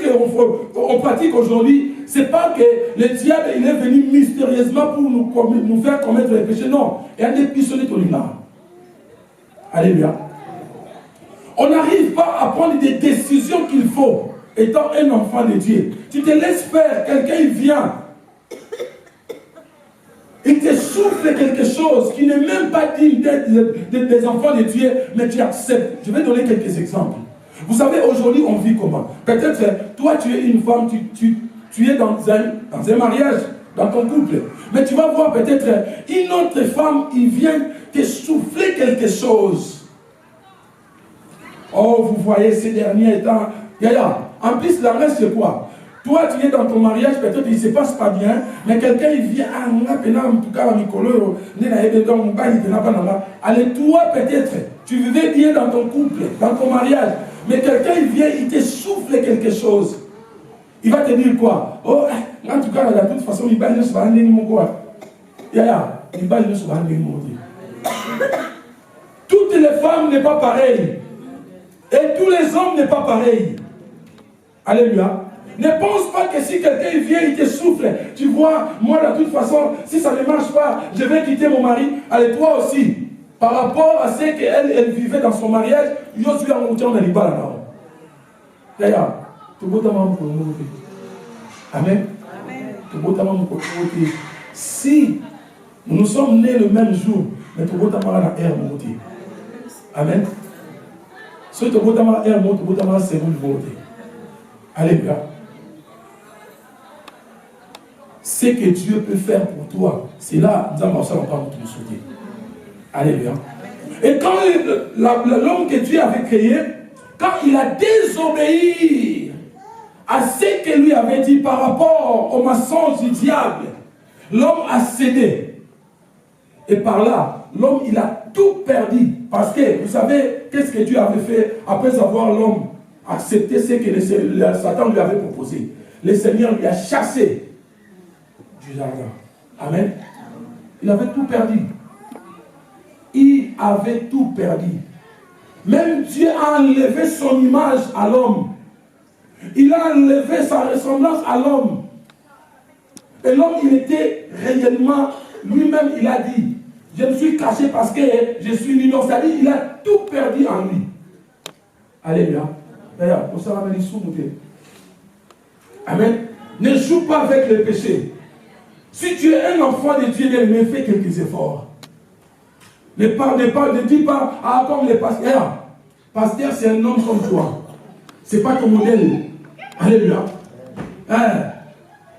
qu'on pratique aujourd'hui. Ce n'est pas que le diable il est venu mystérieusement pour nous faire commettre les péchés. Non. Il y a des pistolets là. Alléluia. On n'arrive pas à prendre des décisions qu'il faut, étant un enfant de Dieu. Tu te laisses faire, quelqu'un il vient. Il te souffle quelque chose qui n'est même pas digne d'être des enfants de Dieu, mais tu acceptes. Je vais donner quelques exemples. Vous savez, aujourd'hui, on vit comment? Peut-être, toi, tu es une femme, tu es dans un mariage, dans ton couple. Mais tu vas voir peut-être une autre femme, il vient te souffler quelque chose. Oh, vous voyez ces derniers temps. En plus, la reste, c'est quoi? Toi, tu es dans ton mariage, peut-être il ne se passe pas bien, mais quelqu'un il vient, allez, toi peut-être, tu vivais bien dans ton couple, dans ton mariage, mais quelqu'un il vient, il te souffle quelque chose. Il va te dire quoi? Oh, en tout cas, de toute façon, il va aller sur un niveau quoi? Il va aller sur un niveau. Toutes les femmes n'est pas pareilles. Et tous les hommes n'est pas pareils. Alléluia. Ne pense pas que si quelqu'un vient, il te souffle. Tu vois, moi de toute façon, si ça ne marche pas, je vais quitter mon mari. Allez, toi aussi. Par rapport à ce qu'elle vivait dans son mariage, je suis en montant dans les balles là. D'ailleurs, tout le monde Amen. Si nous sommes nés le même jour, mais tout le monde a l'air monté. Amen. Si tout le monde a l'air monté, tout le monde a monté. Alléluia. Ce que Dieu peut faire pour toi, c'est là, nous allons pas nous souhaiter. Alléluia. Et quand l'homme que Dieu avait créé, quand il a désobéi à ce que lui avait dit par rapport au mensonge du diable, l'homme a cédé. Et par là, l'homme, il a tout perdu. Parce que, vous savez, qu'est-ce que Dieu avait fait après avoir l'homme accepté ce que Satan lui avait proposé? Le Seigneur lui a chassé du jardin. Amen. Il avait tout perdu. Il avait tout perdu. Même Dieu a enlevé son image à l'homme. Il a enlevé sa ressemblance à l'homme. Et l'homme, il était réellement, lui-même, il a dit, je me suis caché parce que je suis l'ignorant. C'est-à-dire, il a tout perdu en lui. Alléluia. D'ailleurs, pour ça, on va Amen. Ne joue pas avec le péché. Si tu es un enfant de Dieu, mais fais quelques efforts. Ne dis pas, ah, comme les pasteurs. Pasteur, c'est un homme comme toi. Ce n'est pas ton modèle. Alléluia.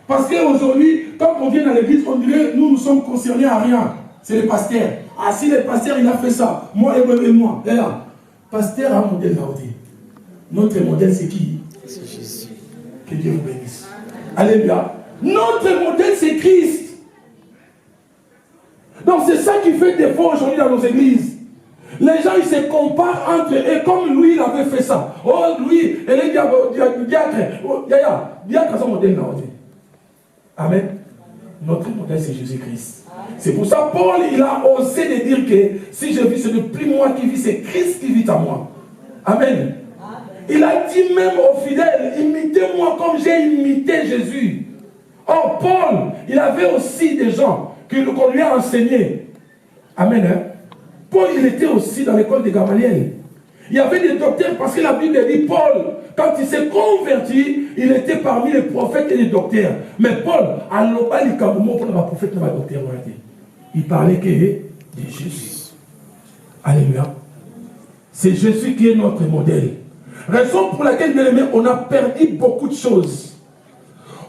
Parce qu'aujourd'hui, quand on vient dans l'église, on dirait, nous sommes concernés à rien. C'est le pasteur. Ah, si le pasteur, il a fait ça, moi et moi. Et là, pasteur a un modèle là-haut. Notre modèle, c'est qui? C'est Jésus. Que Dieu vous bénisse. Alléluia. Notre modèle, c'est Christ. Donc, c'est ça qui fait défaut aujourd'hui dans nos églises. Les gens, ils se comparent entre eux. Et comme lui, il avait fait ça. Oh, lui, et les diacres. Oh, diacre, son modèle là. Amen. Notre modèle, c'est Jésus-Christ. C'est pour ça, Paul, il a osé de dire que si je vis, ce n'est plus moi qui vis, c'est Christ qui vit en moi. Amen. Il a dit même aux fidèles, imitez-moi comme j'ai imité Jésus. Or, Paul, il avait aussi des gens qu'on lui a enseignés. Amen. Hein? Paul, il était aussi dans l'école de Gamaliel. Il y avait des docteurs, parce que la Bible dit, Paul, quand il s'est converti, il était parmi les prophètes et les docteurs. Mais Paul, il parlait que de Jésus. Alléluia. C'est Jésus qui est notre modèle. Raison pour laquelle, bien aimé, on a perdu beaucoup de choses.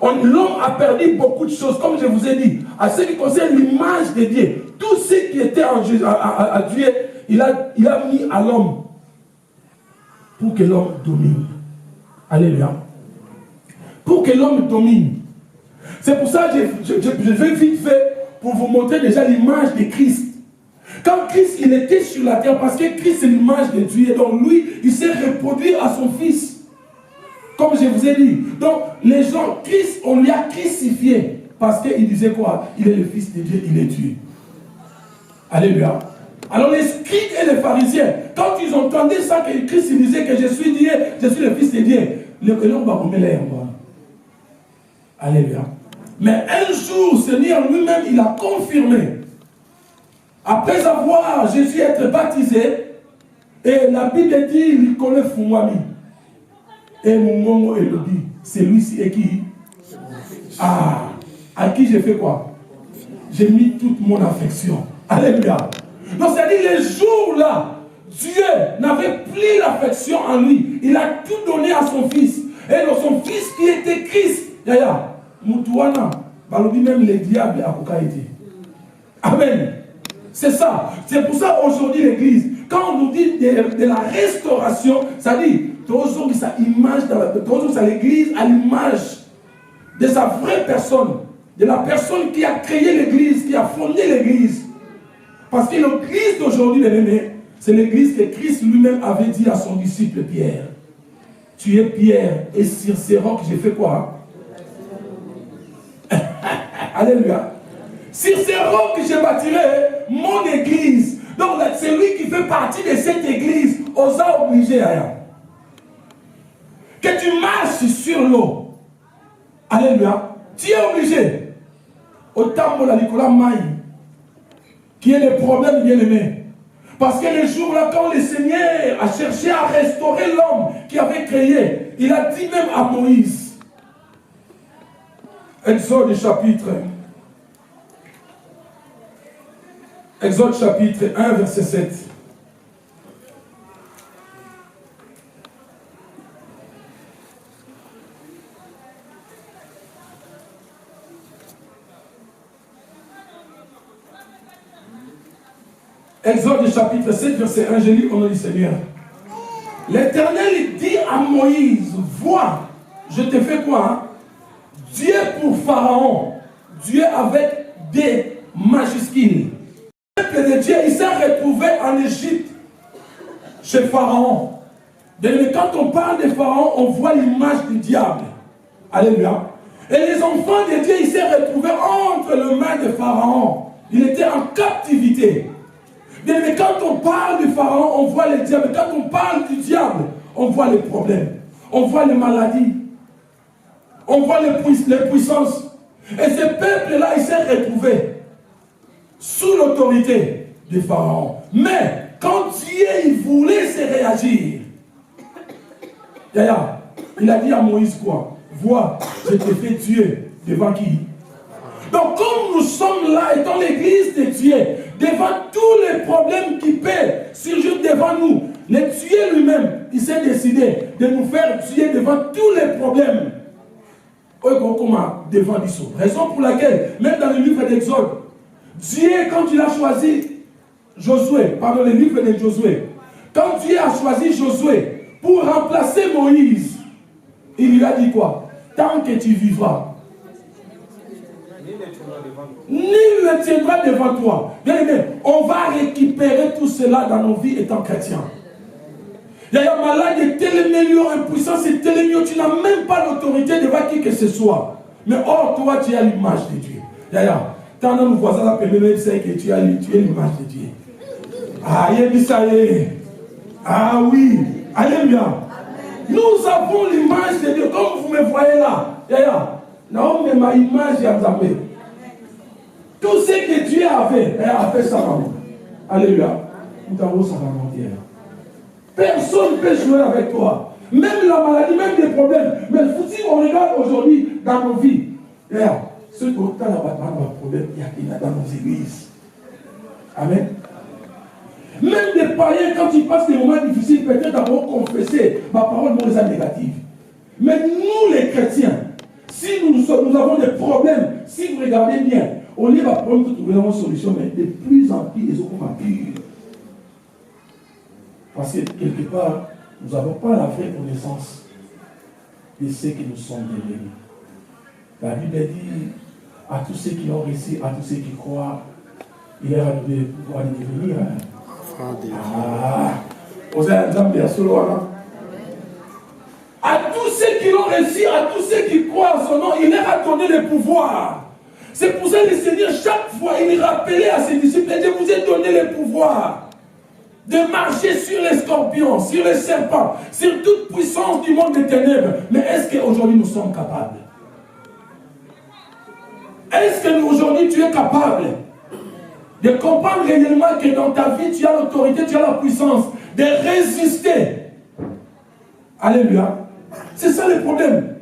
L'homme a perdu beaucoup de choses, comme je vous ai dit. À ce qui concerne l'image de Dieu, tout ce qui était à Dieu, il a mis à l'homme pour que l'homme domine. Alléluia. Pour que l'homme domine. C'est pour ça que je vais vite fait pour vous montrer déjà l'image de Christ. Quand Christ, il était sur la terre, parce que Christ, c'est l'image de Dieu, et donc lui, il s'est reproduit à son Fils. Comme je vous ai dit. Donc, les gens, Christ, on lui a crucifié. Parce qu'il disait quoi? Il est le Fils de Dieu, il est Dieu. Alléluia. Alors, les scribes et les pharisiens, quand ils entendaient ça, que Christ il disait que je suis Dieu, je suis le Fils de Dieu, l'homme va remettre l'air. Alléluia. Mais un jour, Seigneur lui-même, il a confirmé. Après avoir Jésus être baptisé, et la Bible dit, il connaît Fumwami. Et mon moment Elodie, c'est lui-ci et qui? Ah, à qui j'ai fait quoi? J'ai mis toute mon affection. Alléluia. Donc, c'est-à-dire les jours-là, Dieu n'avait plus l'affection en lui. Il a tout donné à son fils. Et son fils qui était Christ. Yaya, Moutouana, balobi même les diables à Kokaïti. Amen. C'est ça. C'est pour ça aujourd'hui l'église, quand on nous dit de la restauration, ça dit, toujours sa image, toujours sa l'église à l'image de sa vraie personne, de la personne qui a créé l'église, qui a fondé l'église. Parce que l'église d'aujourd'hui, les aimés, c'est l'église que Christ lui-même avait dit à son disciple Pierre. Tu es Pierre, et sur ces rocs, j'ai fait quoi? Alléluia. Sur ces rocs, je bâtirai mon église. Donc, c'est lui qui fait partie de cette église. Osa obligé, que tu marches sur l'eau. Alléluia. Tu es obligé. Autant pour la Nicolas Maï, qui est le problème, bien aimé. Parce que les jours-là, quand le Seigneur a cherché à restaurer l'homme qui avait créé, il a dit même à Moïse, Exode chapitre 1, verset 7. Exode chapitre 7, verset 1, je lis au nom du Seigneur. L'Éternel dit à Moïse, vois, je te fais quoi, hein? Dieu pour Pharaon, Dieu avec des majuscules. Le peuple de Dieu, il s'est retrouvé en Égypte, chez Pharaon. Mais quand on parle de Pharaon, on voit l'image du diable. Alléluia. Et les enfants de Dieu, ils s'est retrouvés entre les mains de Pharaon. Il était en captivité. Mais quand on parle du Pharaon, on voit le diable. Quand on parle du diable, on voit les problèmes. On voit les maladies. On voit les puissances. Et ce peuple-là, il s'est retrouvé sous l'autorité de Pharaon. Mais quand Dieu il voulait se réagir, Yaya, il a dit à Moïse quoi? Vois, je te fais Dieu devant qui? Donc comme nous sommes là, étant l'église de Dieu, devant tous les problèmes qui peuvent surgir devant nous, le Dieu lui-même, il s'est décidé de nous faire Dieu devant tous les problèmes. Devant l'issue. Raison pour laquelle, même dans le livre d'Exode, Dieu, quand il a choisi Josué, pardon, le livre de Josué, quand Dieu a choisi Josué pour remplacer Moïse, il lui a dit quoi? Tant que tu vivras, nul ne tiendra devant toi. Bien aimé, on va récupérer tout cela dans nos vies étant chrétiens. Il y a un malade, il est tellement impuissant, c'est tellement, tu n'as même pas l'autorité devant qui que ce soit. Mais or, toi, tu as l'image de Dieu. D'ailleurs, tant nos voisins appellent, c'est que tu as l'image de Dieu. Ah, ah oui, alléluia. Nous avons l'image de Dieu, comme vous me voyez là. D'ailleurs, non, mais ma image est Nzambé. Tout ce que Dieu avait, a fait ça. Alléluia. Nous avons ça dans notre terre. Personne ne peut jouer avec toi. Même la maladie, même des problèmes. Mais si on regarde aujourd'hui dans nos vies, ceux qui ont un problème, il y a dans nos églises. Amen. Même des païens, quand ils passent des moments difficiles, peut-être d'abord confesser, ma parole non les a négatives. Mais nous les chrétiens, si nous avons des problèmes, si vous regardez bien, on n'est pas prendre de trouver une solution, mais de plus en plus, ils ont comme pire. Parce que quelque part, nous n'avons pas la vraie connaissance de ce que nous sommes devenus. La Bible dit à tous ceux qui ont réussi, à tous ceux qui croient, il leur a donné le pouvoir de devenir. Vous avez un exemple de solo. À tous ceux qui l'ont réussi, à tous ceux qui croient en son nom, il leur a donné le pouvoir. C'est pour ça que le Seigneur, chaque fois, il rappelait à ses disciples, je vous ai donné le pouvoir de marcher sur les scorpions, sur les serpents, sur toute puissance du monde des ténèbres. Mais est-ce qu'aujourd'hui nous sommes capables? Est-ce que aujourd'hui tu es capable de comprendre réellement que dans ta vie tu as l'autorité, tu as la puissance de résister? Alléluia. C'est ça le problème.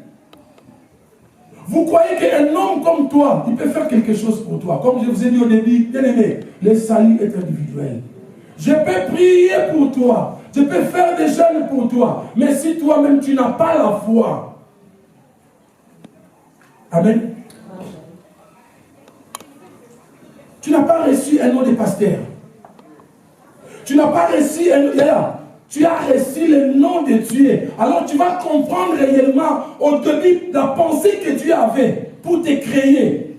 Vous croyez qu'un homme comme toi, il peut faire quelque chose pour toi. Comme je vous ai dit au début, bien aimé, le salut est individuel. Je peux prier pour toi. Je peux faire des jeûnes pour toi. Mais si toi-même tu n'as pas la foi. Amen. Tu n'as pas reçu un nom de pasteur. Tu n'as pas reçu un nom. Tu as reçu le nom de Dieu. Alors tu vas comprendre réellement au début la pensée que Dieu avait pour te créer.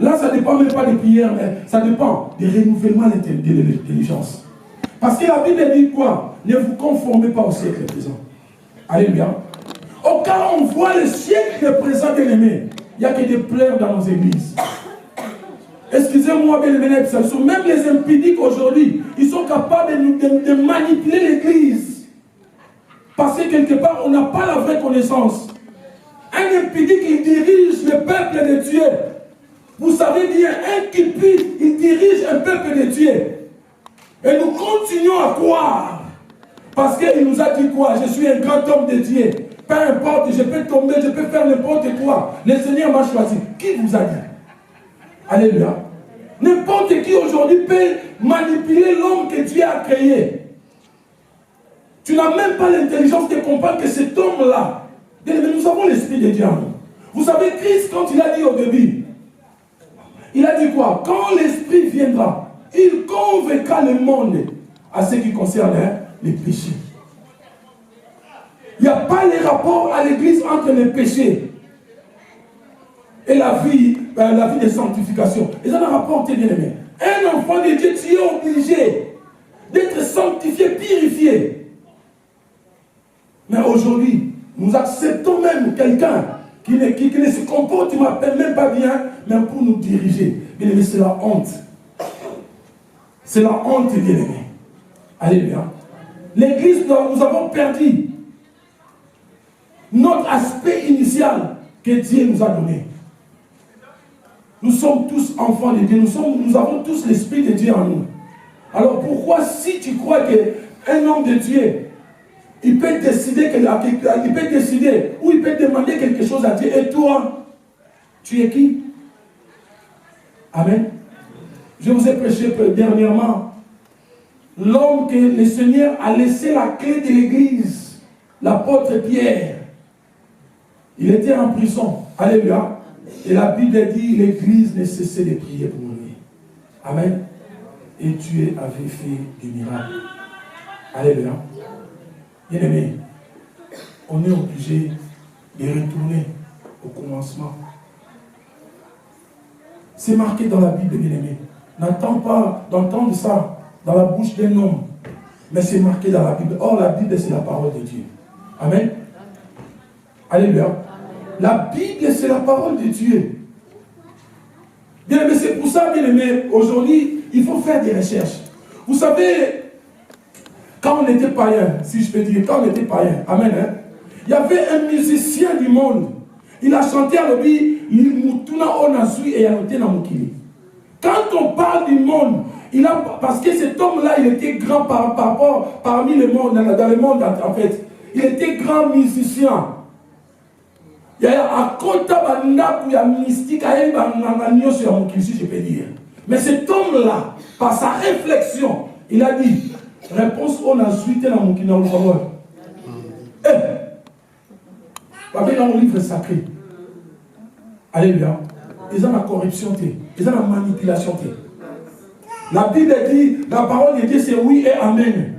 Là, ça ne dépend même pas des prières, mais ça dépend du renouvellement de l'intelligence. Parce que la Bible dit quoi? Ne vous conformez pas au siècle présent. Alléluia. Au cas où on voit le siècle présent de l'aimé, il n'y a que des pleurs dans nos églises. Excusez-moi, bien aimés, même les impudiques aujourd'hui, ils sont capables de manipuler l'église. Parce que quelque part, on n'a pas la vraie connaissance. Un impudique, il dirige le peuple de Dieu. Vous savez bien, un cupide, il dirige un peuple de Dieu. Et nous continuons à croire. Parce qu'il nous a dit quoi? Je suis un grand homme de Dieu. Peu importe, je peux tomber, je peux faire n'importe quoi. Le Seigneur m'a choisi. Qui vous a dit? Alléluia. N'importe qui aujourd'hui peut manipuler l'homme que Dieu a créé. Tu n'as même pas l'intelligence de comprendre que cet homme-là, nous avons l'Esprit de Dieu en nous. Vous savez, Christ, quand il a dit au début, il a dit quoi? Quand l'Esprit viendra, il convaincra le monde à ce qui concerne les péchés. Il n'y a pas les rapports à l'église entre les péchés et la vie de sanctification. Ils ont un rapport, bien aimé. Un enfant de Dieu, tu es obligé d'être sanctifié, purifié. Mais aujourd'hui, nous acceptons même quelqu'un qui ne se comporte même pas bien, même pour nous diriger. Bien aimé, c'est la honte. C'est la honte, bien aimé. Alléluia. L'église, nous avons perdu notre aspect initial que Dieu nous a donné. Nous sommes tous enfants de Dieu, nous avons tous l'Esprit de Dieu en nous. Alors pourquoi, si tu crois qu'un homme de Dieu, il peut décider ou il peut demander quelque chose à Dieu, et toi, tu es qui? Amen. Je vous ai prêché dernièrement l'homme que le Seigneur a laissé la clé de l'église, l'apôtre Pierre. Il était en prison. Alléluia. Et la Bible dit, l'église ne cessait de prier pour lui. Amen. Et Dieu avait fait des miracles. Alléluia. Bien aimé, on est obligé de retourner au commencement. C'est marqué dans la Bible, bien aimé. N'attends pas d'entendre ça dans la bouche d'un homme. Mais c'est marqué dans la Bible. Or, la Bible, c'est la parole de Dieu. Amen. Alléluia. La Bible, c'est la parole de Dieu. Bien aimé, c'est pour ça, bien aimé, aujourd'hui, il faut faire des recherches. Vous savez, quand on était païen, si je peux dire, quand on était païen, amen, hein, il y avait un musicien du monde. Il a chanté à l'obi, Mutuna Onazui et Yanote Namukili. Quand on parle du monde, parce que cet homme-là, il était grand par rapport parmi le monde, dans le monde en fait. Il était grand musicien. Il y a un kota banda qui a mystique à je peux dire. Mais cet homme-là, par sa réflexion, il a dit, réponse on a suité dans mon kina. Dans mon livre sacré. Alléluia. Ils ont la corruption, ils ont la manipulation. La Bible dit, la parole de Dieu c'est oui et amen.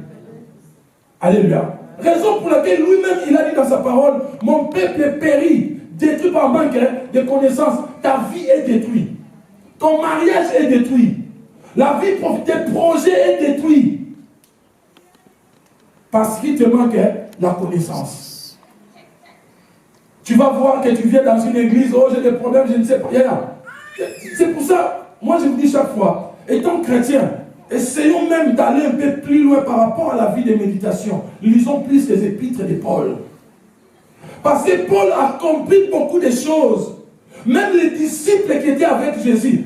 Alléluia. Raison pour laquelle lui-même il a dit dans sa parole, mon peuple périt, détruit par manque de connaissances. Ta vie est détruite. Ton mariage est détruit. La vie tes projets est détruit. Parce qu'il te manque la connaissance. Tu vas voir que tu viens dans une église, oh j'ai des problèmes, je ne sais pas. C'est pour ça, moi je vous dis chaque fois, étant chrétien, essayons même d'aller un peu plus loin par rapport à la vie de méditation. Lisons plus les épîtres de Paul. Parce que Paul a compris beaucoup de choses. Même les disciples qui étaient avec Jésus,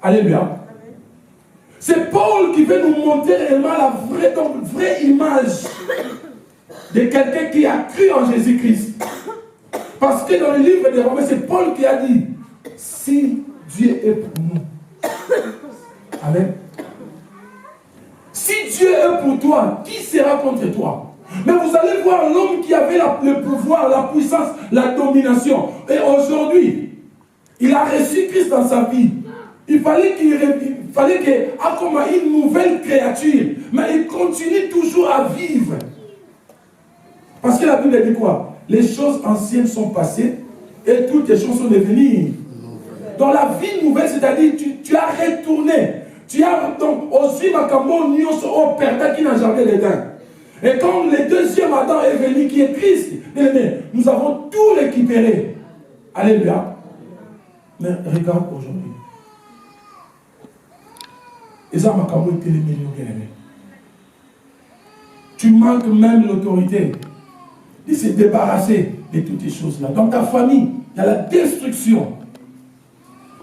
alléluia. C'est Paul qui veut nous montrer réellement la vraie image de quelqu'un qui a cru en Jésus-Christ. Parce que dans le livre des Romains, c'est Paul qui a dit, si Dieu est pour nous, Amen. Si Dieu est pour toi, qui sera contre toi? Mais vous allez voir l'homme qui avait le pouvoir, la puissance, la domination. Et aujourd'hui, il a reçu Christ dans sa vie. Il fallait qu'il a comme une nouvelle créature. Mais il continue toujours à vivre. Parce que la Bible dit quoi? Les choses anciennes sont passées et toutes les choses sont devenues. Dans la vie nouvelle, c'est-à-dire tu as retourné. Tu as donc aussi Makambo Nyos au Père qui n'a jamais d'Éden. Et quand le deuxième Adam est venu, qui est Christ, nous avons tout récupéré. Alléluia. Mais regarde aujourd'hui. Et ça, Makambo était le meilleur bien-aimé. Tu manques même l'autorité de se débarrasser de toutes ces choses-là. Dans ta famille, il y a la destruction.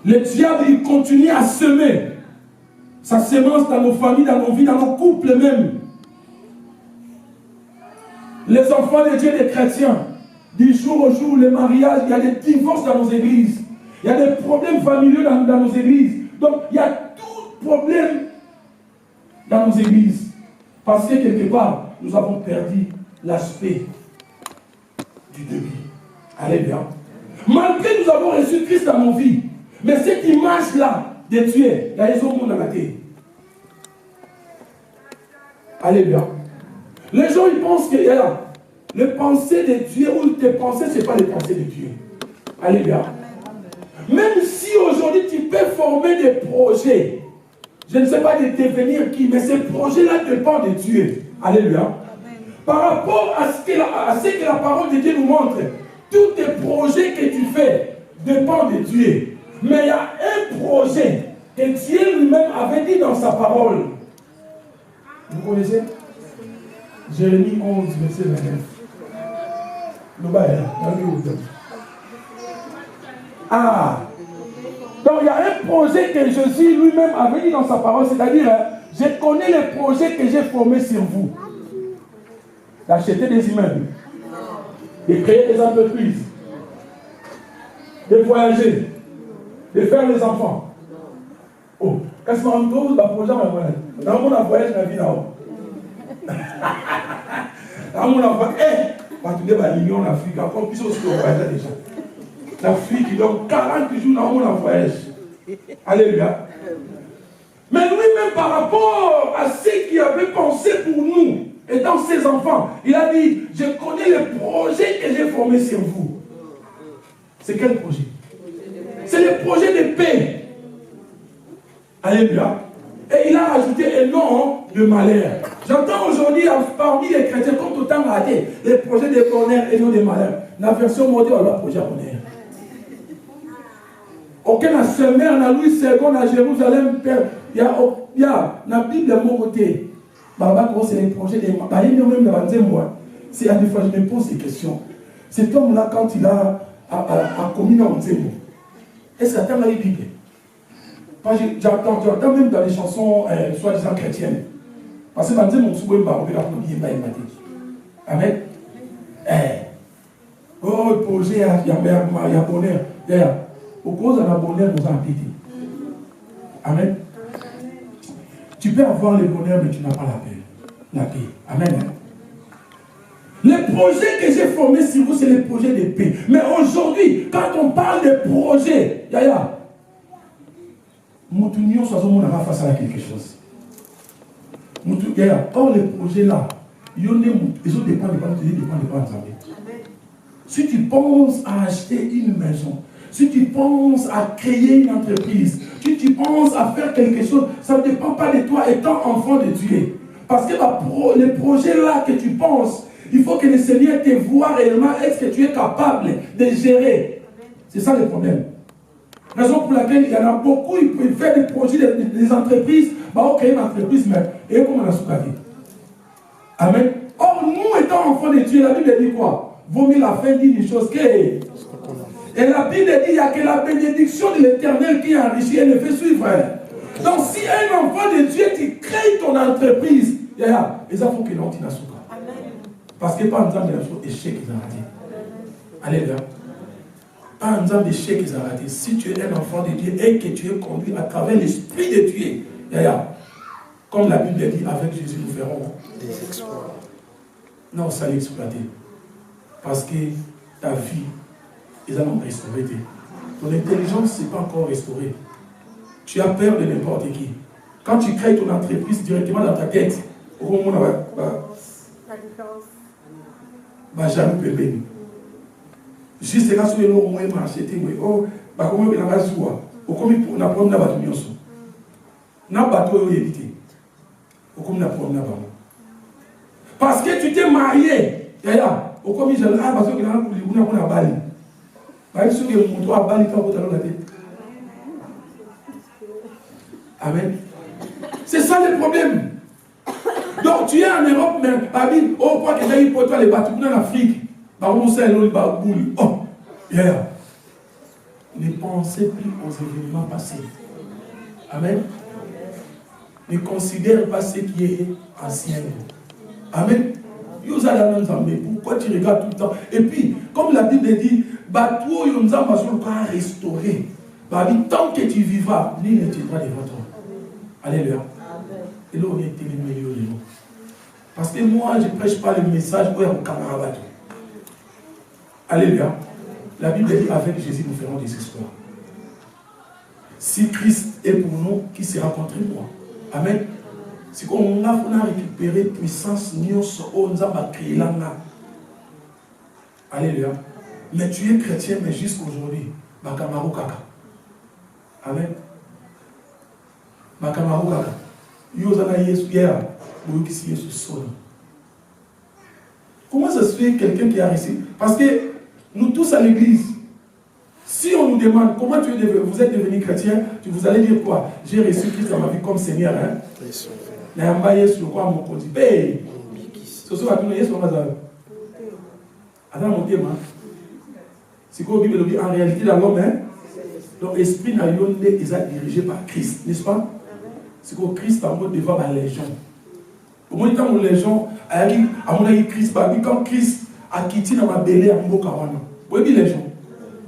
Le diable, il continue à semer sa sémence dans nos familles, dans nos vies, dans nos couples même. Les enfants de Dieu, des chrétiens, du jour au jour, les mariages, il y a des divorces dans nos églises. Il y a des problèmes familiaux dans nos églises. Donc, il y a tout problème dans nos églises. Parce que quelque part, nous avons perdu l'aspect du début. Alléluia. Malgré que nous avons reçu Christ dans nos vies, mais cette image-là de Dieu, il y a les hommes dans la terre. Alléluia. Les gens, ils pensent qu'il y a les pensées de Dieu ou tes pensées, ce n'est pas les pensées de Dieu. Alléluia. Même si aujourd'hui tu peux former des projets, je ne sais pas de devenir qui, mais ces projets-là dépendent de Dieu. Alléluia. Par rapport à ce que la parole de Dieu nous montre, tous tes projets que tu fais dépendent de Dieu. Mais il y a un projet que Dieu lui-même avait dit dans sa parole. Vous connaissez? Jérémie 11, verset 29. Ah! Donc il y a un projet que Jésus lui-même avait dit dans sa parole, c'est-à-dire, je connais les projets que j'ai formés sur vous. D'acheter des immeubles, de créer des entreprises, de voyager, de faire les enfants. Oh, quand je me rends compte, le projet m'a voyagé. Dans mon voyage, je vie là-haut. Dans mon voyage, tu es dans l'Union en Afrique, encore plus aussi au voyage déjà. L'Afrique, donc 40 jours dans mon voyage. Alléluia. Mais lui-même, par rapport à ce qu'il avait pensé pour nous, étant ses enfants, il a dit, je connais le projet que j'ai formé sur vous. C'est quel projet? C'est le projet de paix. Alléluia. Et il a ajouté un nom de malheur. J'entends aujourd'hui parmi les chrétiens, comme tout le temps raté, les projets de bonheur et non de malheur. La version moderne, on a le projet de bonheur. Aucun a semé en Louis II à Jérusalem, il y a la Bible de mon côté. C'est les projets de malheur. C'est à des fois je me pose des questions. Cet homme-là, quand il a commis dans le Zémo, est-ce qu'il attend la Bible? J'entends même dans les chansons soi-disant chrétiennes. Parce que dans mon souhait, on va Amen. Oh, le projet, il y a bonheur. Au cause de la bonheur, nous avons pété. Amen. Tu peux avoir le bonheur, mais tu n'as pas la paix. La paix. Amen. Les projets que j'ai formés sur vous, c'est les projets de paix. Mais aujourd'hui, quand on parle de projets, Yaya, Moutunion, soit on a face à quelque chose. Or, les projets-là, ils ont dépendent de Si tu penses à acheter une maison, si tu penses à créer une entreprise, si tu penses à faire quelque chose, ça ne dépend pas de toi étant enfant de Dieu. Parce que les projets-là que tu penses, il faut que le Seigneur te voie réellement, est-ce que tu es capable de gérer. C'est ça le problème. Raison pour laquelle il y en a beaucoup, ils peuvent faire des projets, des entreprises, on crée une entreprise, mais et comment on a sous-cavé. Amen. Or, nous étant enfants de Dieu, la Bible dit quoi? Vaut mieux la fin dit des choses que... Et la Bible dit qu'il n'y a que la bénédiction de l'Éternel qui enrichit et le fait suivre. Donc si un enfant de Dieu, tu crées ton entreprise, et ça faut que l'on t'y n'assoute. Parce que pas en temps d'échec, ils ont raté. Alléluia. Pas en temps d'échec, ils ont raté. Si tu es un enfant de Dieu et que tu es conduit à travers l'Esprit de Dieu, Comme la Bible dit, avec Jésus, nous ferons des exploits. Non, ça l'exploiter. Parce que ta vie, ils allont restaurer. Ton intelligence, ce n'est pas encore restaurée. Tu as peur de n'importe qui. Quand tu crées ton entreprise directement dans ta tête, au moment où jaloux bébé. Juste quand tu es là, au moins marché, oh, comment on a besoin, au comme on a problème dans la bateau, n'a bateau évité, au comme on a problème là-bas. Parce que tu t'es marié, au comme il a parce que on a bali. Parce que mon toit a bali quand vous avez la tête. Amen. C'est ça le problème. Donc tu es en Europe, mais Babi, oh, quoi que j'ai eu pour toi les bateaux en Afrique, on sait l'eau, oh, ne pensez plus aux événements passés. Amen. Ne considère pas ce qui est ancien. Amen. Pourquoi tu regardes tout le temps? Et puis, comme la Bible dit, bateau, il nous a restauré. Babi, tant que tu vivras, ni ne tiendra devant toi. Alléluia. Et là, on est télémélior. Parce que moi, je ne prêche pas le message pour un camarade. Alléluia. La Bible dit, avec Jésus, nous ferons des exploits. Si Christ est pour nous, qui sera contre moi? Amen. C'est qu'on a récupéré puissance, nous avons créé là. Alléluia. Mais tu es chrétien, mais jusqu'aujourd'hui, Bakamaru Kaka. Amen. Bakamaru Kaka. Yozana Yesu hier. Comment ça se fait quelqu'un qui a réussi? Parce que nous tous à l'église, si on nous demande comment vous êtes devenu chrétien, vous allez dire quoi? J'ai reçu Christ dans ma vie comme Seigneur. C'est quoi Bible dit? En réalité, dans l'homme, donc l'esprit n'a dirigé par Christ, n'est-ce pas? C'est que Christ a devant la légion. Au moins, quand les gens, à mon avis, Christ, quand Christ a quitté dans ma belle à Mbokawana, vous voyez les gens,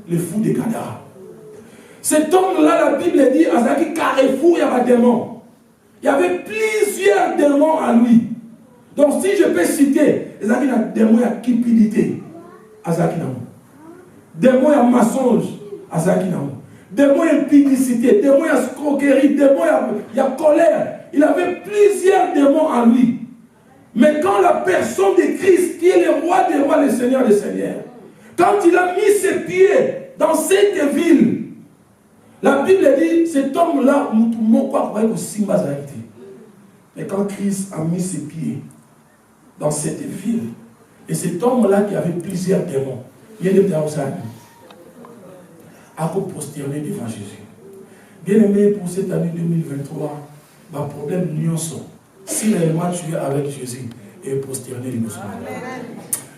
les fous des Gadara. Cet homme-là, la Bible dit, Azaki Carrefour, il y avait des démons. Il y avait plusieurs démons à lui. Donc, si je peux citer, Azaki a des démons à cupidité, Azaki Namo. Démons à mensonge, Azaki Namo. Démons à impudicité, démons à escroquerie, démons à colère. Il avait plusieurs démons en lui. Mais quand la personne de Christ, qui est le roi des rois, le Seigneur des seigneurs, quand il a mis ses pieds dans cette ville, la Bible dit, cet homme-là, mais quand Christ a mis ses pieds dans cette ville, et cet homme-là qui avait plusieurs démons, il y a des à prosterner devant Jésus. Bien aimé, pour cette année 2023, ma problème n'y sont. Si réellement tu es avec Jésus et prosterner les musulmans.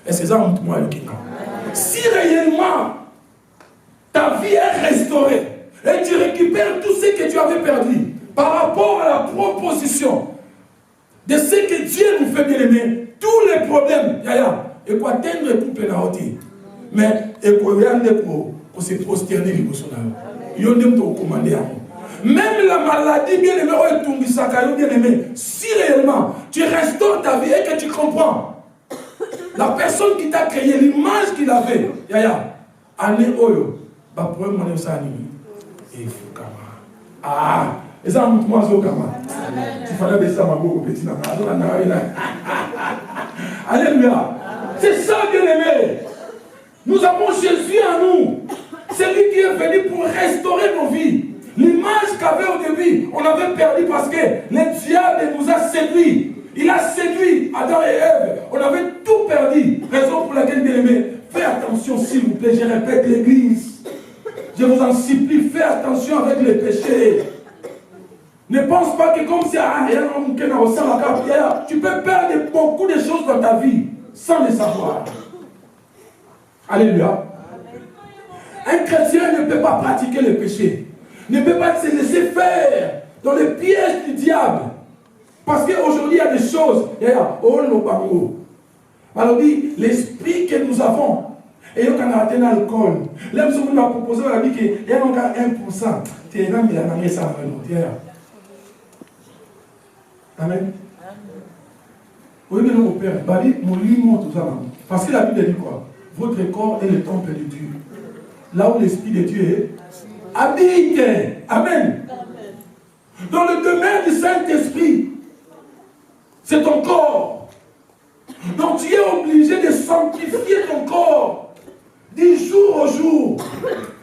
Est-ce que ça montre moi le Kika? Si réellement ta vie est restaurée et tu récupères tout ce que tu avais perdu par rapport à la proposition de ce que Dieu nous fait bien aimer, tous les problèmes, et quoi atteindre tout pénalité, mais et quoi pour se prosterner les musulmans. Même la maladie, bien aimé, bien aimé, si réellement tu restaures ta vie et que tu comprends la personne qui t'a créé, l'image qu'il avait, année oyo, pour moi, ça et ah, et ça, moi, tu fallait baisser ma boue au petit Alléluia. C'est ça, bien aimé. Nous avons Jésus en nous. C'est lui qui est venu pour restaurer nos vies. L'image qu'avait au début, on avait perdu parce que le diable nous a séduits. Il a séduit Adam et Ève. On avait tout perdu. Raison pour laquelle, bien aimé, faites attention s'il vous plaît. Je répète l'église. Je vous en supplie, faites attention avec les péchés. Ne pense pas que comme c'est un homme qui n'a pas la carrière, tu peux perdre beaucoup de choses dans ta vie sans le savoir. Alléluia. Un chrétien ne peut pas pratiquer le péché. Ne peut pas se laisser faire dans le piège du diable. Parce qu'aujourd'hui, il y a des choses. Alors, dit, l'esprit que nous avons, et quand on a atteint l'alcool, l'homme nous a proposé, on a dit qu'il y a encore 1%. Amen. Oui, mais non, mon père, mon lit monte tout ça. Parce que la Bible dit quoi? Votre corps est le temple de Dieu. Là où l'Esprit de Dieu est, habite. Amen. Dans le domaine du Saint-Esprit, c'est ton corps. Donc tu es obligé de sanctifier ton corps du jour au jour.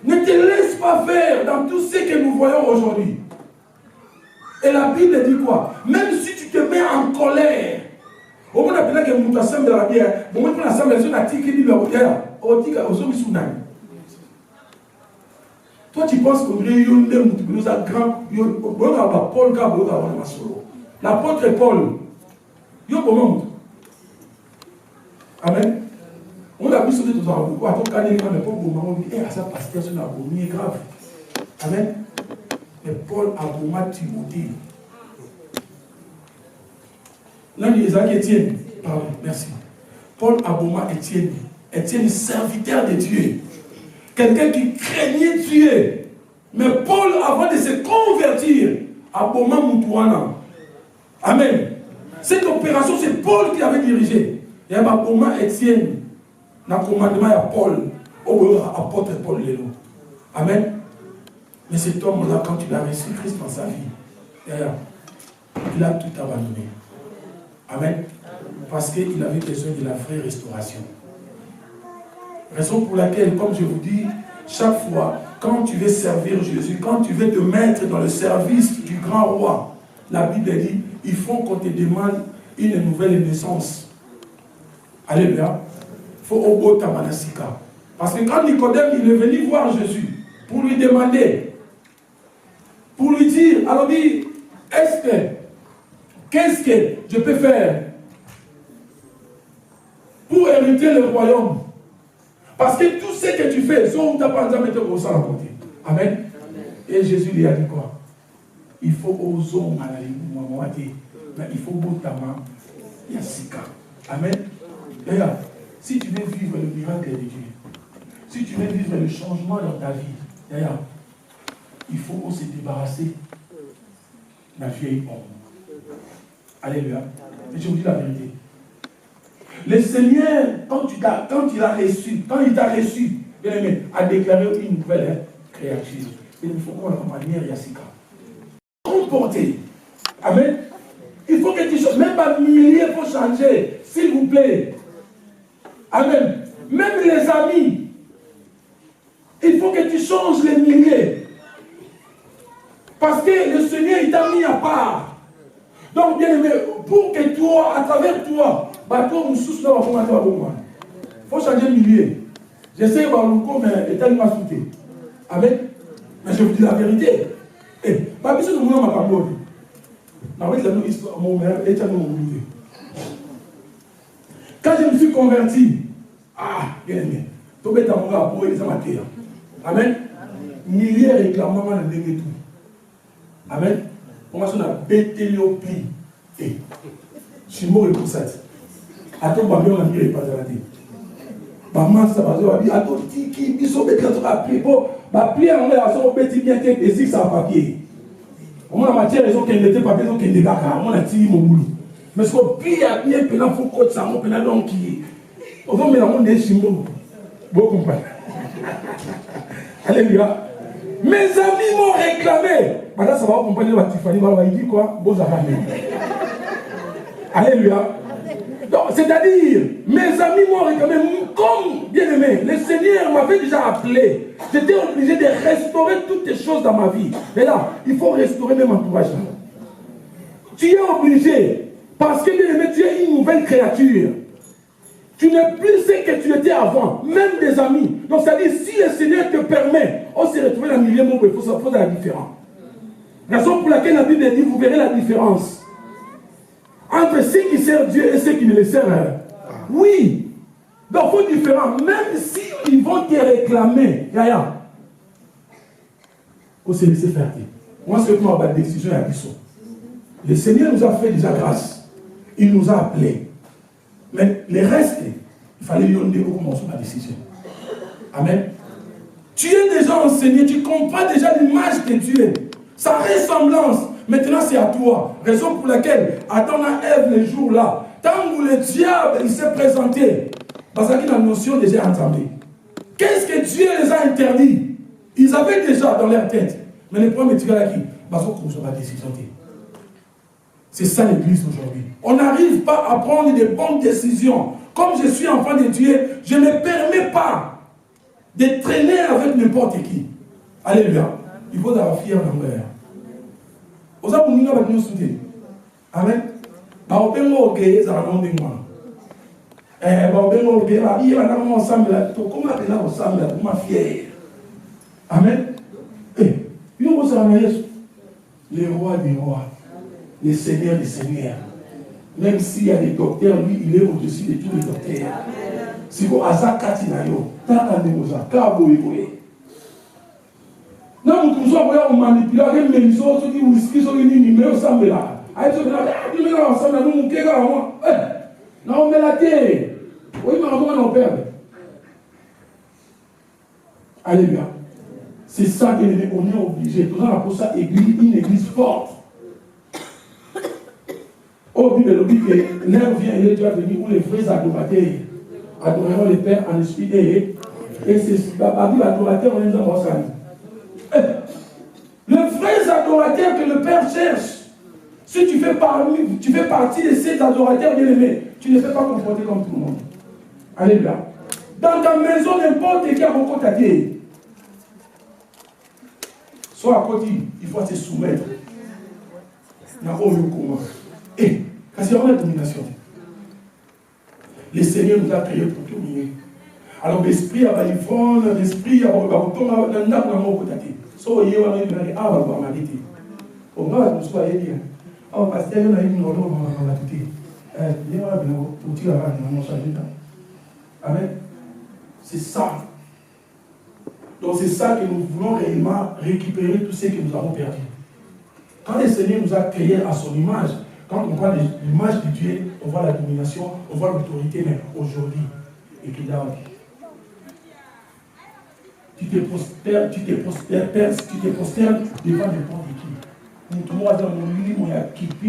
Ne te laisse pas faire dans tout ce que nous voyons aujourd'hui. Et la Bible dit quoi? Même si tu te mets en colère, au moment où tu as assemblé la bière, au moment où tu as assemblé la bière, toi tu penses qu'on est un grand, l'apôtre Paul, amen. On a vu ce que nous avons beaucoup. Attends, quand il y a un peu de moment, on dit, eh, ça pasteur, c'est grave. Amen. Mais Paul a beaucoup Timothée. Là, il y a Étienne. Pardon, merci. Paul a beaucoup Étienne. Étienne, serviteur de Dieu. Quelqu'un qui craignait Dieu. Mais Paul, avant de se convertir, a beaucoup Moutouana. Amen. Cette opération, c'est Paul qui avait dirigé. Il y a beaucoup Étienne. Dans le commandement, il y a Paul. Apôtre Paul Lélo. Amen. Mais cet homme-là, quand il a reçu Christ dans sa vie, il a tout abandonné. Amen. Parce qu'il avait besoin de la vraie restauration. Raison pour laquelle, comme je vous dis, chaque fois, quand tu veux servir Jésus, quand tu veux te mettre dans le service du grand roi, la Bible dit, il faut qu'on te demande une nouvelle naissance. Alléluia. Il faut Obo Tamanasika. Parce que quand Nicodème, il est venu voir Jésus pour lui demander, pour lui dire, alors dit, qu'est-ce que je peux faire pour hériter le royaume? Parce que tout ce que tu fais, on t'a pas mettre au sang à côté. Amen. Et Jésus lui a dit quoi? Il faut oser mais il faut Botama Yassika. Amen. D'ailleurs, si tu veux vivre le miracle de Dieu, si tu veux vivre le changement dans ta vie, d'ailleurs, il faut se débarrasser de la vieille homme. Alléluia. Et je vous dis la vérité. Le Seigneur, quand il t'a reçu, bien aimé, a déclaré une nouvelle créature. Et il faut qu'on la manière Yassika. Comporter. Amen. Il faut que tu changes. Même pas milliers pour changer. S'il vous plaît. Amen. Même les amis. Il faut que tu changes les milliers. Parce que le Seigneur, il t'a mis à part. Donc, bien aimé, pour que toi, à travers toi, il faut changer le milieu. J'essaie de voir le coup, mais il est tellement sauté. Amen. Mais je vous dis la vérité. Quand je me suis converti, bien aimé, tout est en moi pour les amateurs. Amen. Milliers réclamant dans le tout. Amen. Comment ça, on a bêté le pli. Je suis mort pour ça. Attends, on a mis les pas à la tête. Maman, ça va dire, attends, qui sont bêtés quand on a pris pour. Plier en l'air, on a bien que ça papier. On a matière, ils ont qu'un était papier, ils ont qu'un dégât, on a tiré mon boulot. Mais ce qu'on plie à bien, il faut qu'on s'en rende compte qui. On va mettre des chimbos. Vous comprenez? Alléluia. Mes amis m'ont réclamé. Maintenant, ça va accompagner la Tiffany. Il dit quoi? Beaux amis. Alléluia. C'est-à-dire, mes amis m'ont réclamé, comme bien aimé, le Seigneur m'avait déjà appelé. J'étais obligé de restaurer toutes les choses dans ma vie. Mais là, il faut restaurer même l'entourage. Tu es obligé, parce que bien aimé, tu es une nouvelle créature. Tu n'es plus ce que tu étais avant, même des amis. Donc, c'est-à-dire, si le Seigneur te permet, on s'est retrouvé dans le milieu, il faut se faire la différence. Raison pour laquelle la Bible dit, vous verrez la différence entre ceux qui servent Dieu et ceux qui ne le servent. Oui. Donc, il faut différent. Même s'ils vont te réclamer, Yaya, il faut se laisser faire. Moi, ce que je ma décision est à Bissot. Le Seigneur nous a fait déjà grâce. Il nous a appelés. Mais le reste, il fallait lui donner au commencement la décision. Amen. Tu es déjà enseigné, tu comprends déjà l'image de Dieu, sa ressemblance. Maintenant, c'est à toi. Raison pour laquelle Adam et Ève, les jours-là, tant où le diable il s'est présenté, parce qu'il y a une notion déjà entendue. Qu'est-ce que Dieu les a interdits? Ils avaient déjà dans leur tête. Mais le problème est là qui c'est ça l'église aujourd'hui. On n'arrive pas à prendre des bonnes décisions. Comme je suis enfant de Dieu, je ne me permets pas de traîner avec n'importe qui. Alléluia. Il faut avoir fier d'envers. Vous avez nous avec nous soutenir. Amen. Amen. Les rois des rois, les seigneurs des seigneurs. Même s'il y a des docteurs, lui, il est au-dessus de tous les docteurs. Si vous avez un catinayo, non, vous avez manipulé, mais ils ont dit whisky, ils ont dit numéro ensemble là. Non, mais la terre. Oui, mais on perd. Alléluia. C'est ça qu'on est obligé. Tout ça, pour ça, une église forte. Au Bible, le dit que l'heure vient et Dieu va venir où les vrais adorateurs adoreront le Père en esprit et c'est la Bible adorateur, on est dans le salut. Les vrais adorateurs que le Père cherche, si tu fais partie de ces adorateurs bien-aimés, tu ne fais pas comporter comme tout le monde. Alléluia. Dans ta maison, n'importe qui a beaucoup à dire. Soit à côté, il faut se soumettre. Et, parce qu'il y a une domination. Le Seigneur nous a créés pour dominer. Alors, l'esprit a balifone, l'esprit a balifone, n'a pas de so, il y a un peu de arrêté. Au moins, nous soyons bien. Oh, parce qu'il y a une Amen. C'est ça. Donc c'est ça que nous voulons réellement récupérer tout ce que nous avons perdu. Quand le Seigneur nous a créés à son image, quand on voit l'image de Dieu, on voit la domination, on voit l'autorité, mais aujourd'hui, et qu'il a tu te prosternes devant n'importe qui. Tout le monde a dit, mon kipi,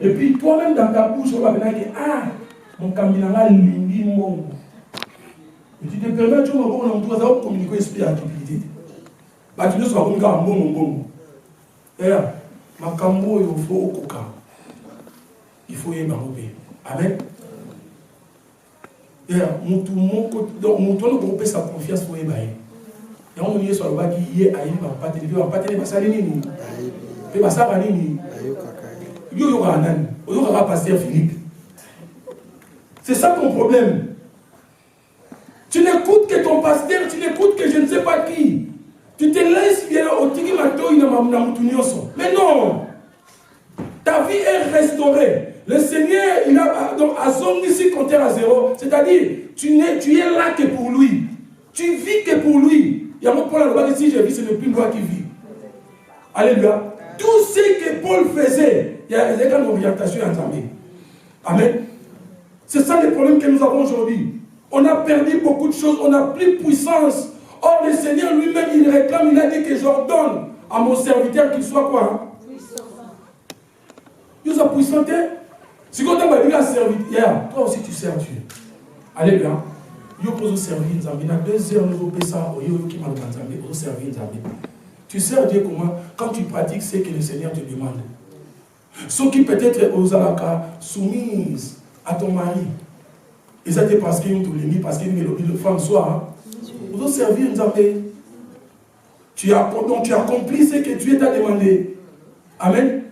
et puis toi-même dans ta bouche, on va venir dire, ah, mon caminera lingi mongo. Et tu te permets, tu vas communiquer l'esprit à l'utilité. Bah, tu ne sois communiqué à mon. Ma cambo, il faut au coca. Il faut y aller. Amen. Mon groupe sa confiance pour y aller. Et on y est sur le bas qui est à y aller. Il va pas te passer à l'ennemi. Il va passer à l'ennemi. C'est ça ton problème. Tu n'écoutes que ton pasteur, tu n'écoutes que je ne sais pas qui. Tu te laisses bien au tiki mato, mais non. Ta vie est restaurée. Le Seigneur, il a donc à son ici compter à zéro. C'est-à-dire, tu es là que pour lui. Tu vis que pour lui. Il y a mon Paul à loi ici, je vis, c'est le plus moi qui vit. Alléluia. Tout ce que Paul faisait, il y a des orientations entamées. Amen. C'est ça le problème que nous avons aujourd'hui. On a perdu beaucoup de choses, on n'a plus de puissance. Or, le Seigneur lui-même, il réclame, il a dit que j'ordonne à mon serviteur qu'il soit quoi? Il soit puissant. Si on t'a dit à servir, toi aussi tu sers Dieu. Alléluia. Il faut servir Nzambi. Il y a 2 heures, nous avons ça, qui m'a servir Nzambi. Tu sers Dieu comment? Quand tu pratiques ce que le Seigneur te demande. Ceux qui peut-être aux alaka soumises à ton mari. Et ça c'est parce qu'ils ont tout mis, parce qu'ils ont le femme soit. Vous avez servi Nzambi. Tu accomplis ce que Dieu t'a demandé. Amen.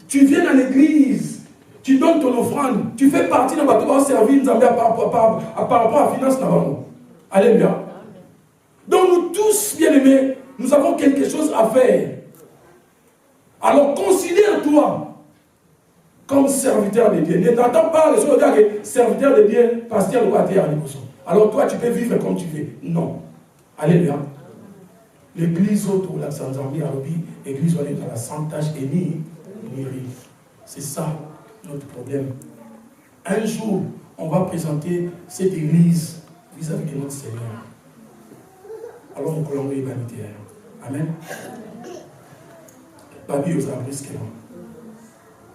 Tu viens à l'église. Tu donnes ton offrande. Tu fais partie de notre servir Nzambi par rapport à la finance là-bas. Alléluia. Donc nous tous, bien-aimés, nous avons quelque chose à faire. Alors considère-toi comme serviteur de Dieu. N'entends pas les choses que serviteur de Dieu, pasteur ou athée. Alors toi, tu peux vivre comme tu veux. Non. Alléluia. L'église autour de la Sanzambi à l'église dans la santage et ni. C'est ça notre problème. Un jour, on va présenter cette église vis-à-vis de notre Seigneur. Alors, nous collons l'humanitaire. Amen. Babi aux abrisques.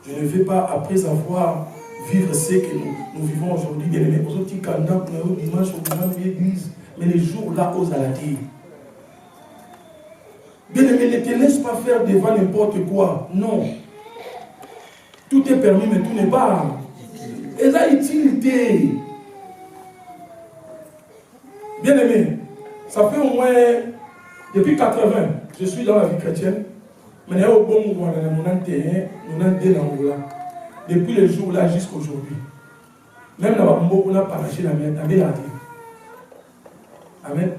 Je ne vais pas, après avoir vivre ce que nous vivons aujourd'hui, bien aimés, aux autres candidats, dimanche, au grand l'église, mais les jours là, aux aladis. Bien aimé, ne te laisse pas faire devant n'importe quoi. Non. Tout est permis, mais tout n'est pas. Et ça, utilité. Bien aimé, ça fait au moins, depuis 80, je suis dans la vie chrétienne. Mais il y a au bon moment, depuis le jour là jusqu'à aujourd'hui. Même dans le moment où on a parlé la mienne, on a raté. Amen.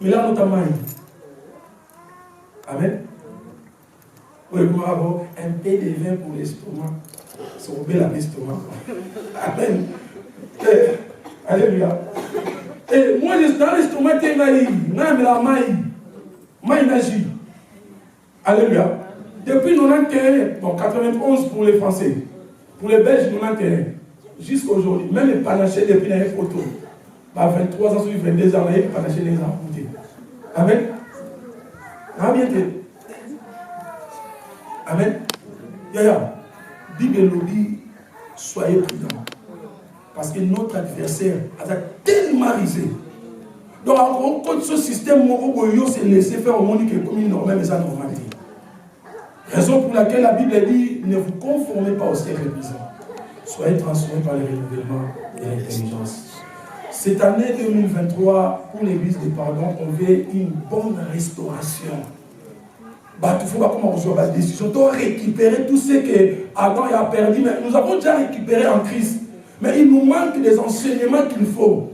Mais là, notamment, amen. Oui, vous avez un peu de vin pour l'estomac. Sauver l'estomac. Amen. Alléluia. Et moi, dans l'estomac, il y a la maï. Alléluia. Depuis 91, bon, 91 pour les Français, pour les Belges, 91, jusqu'à aujourd'hui, même les panachés depuis les photos, 23 ans, 22 ans, les panachés les ont goûtés. Amen. Amen. Amen. Yaya, Bible nous dit, soyez prudents. Parce que notre adversaire a tellement risé. Donc, on compte ce système, on s'est laissé faire au monde qui est comme une normale, mais ça normalité. Raison pour laquelle la Bible dit, ne vous conformez pas au siècle présent. Soyez transformés par le renouvellement de l'intelligence. Cette année 2023, pour l'église de pardon, on veut une bonne restauration. Il faut comment reçoit la décision. On doit récupérer tout ce qu'Adam a perdu. Mais nous avons déjà récupéré en Christ. Mais il nous manque des enseignements qu'il faut.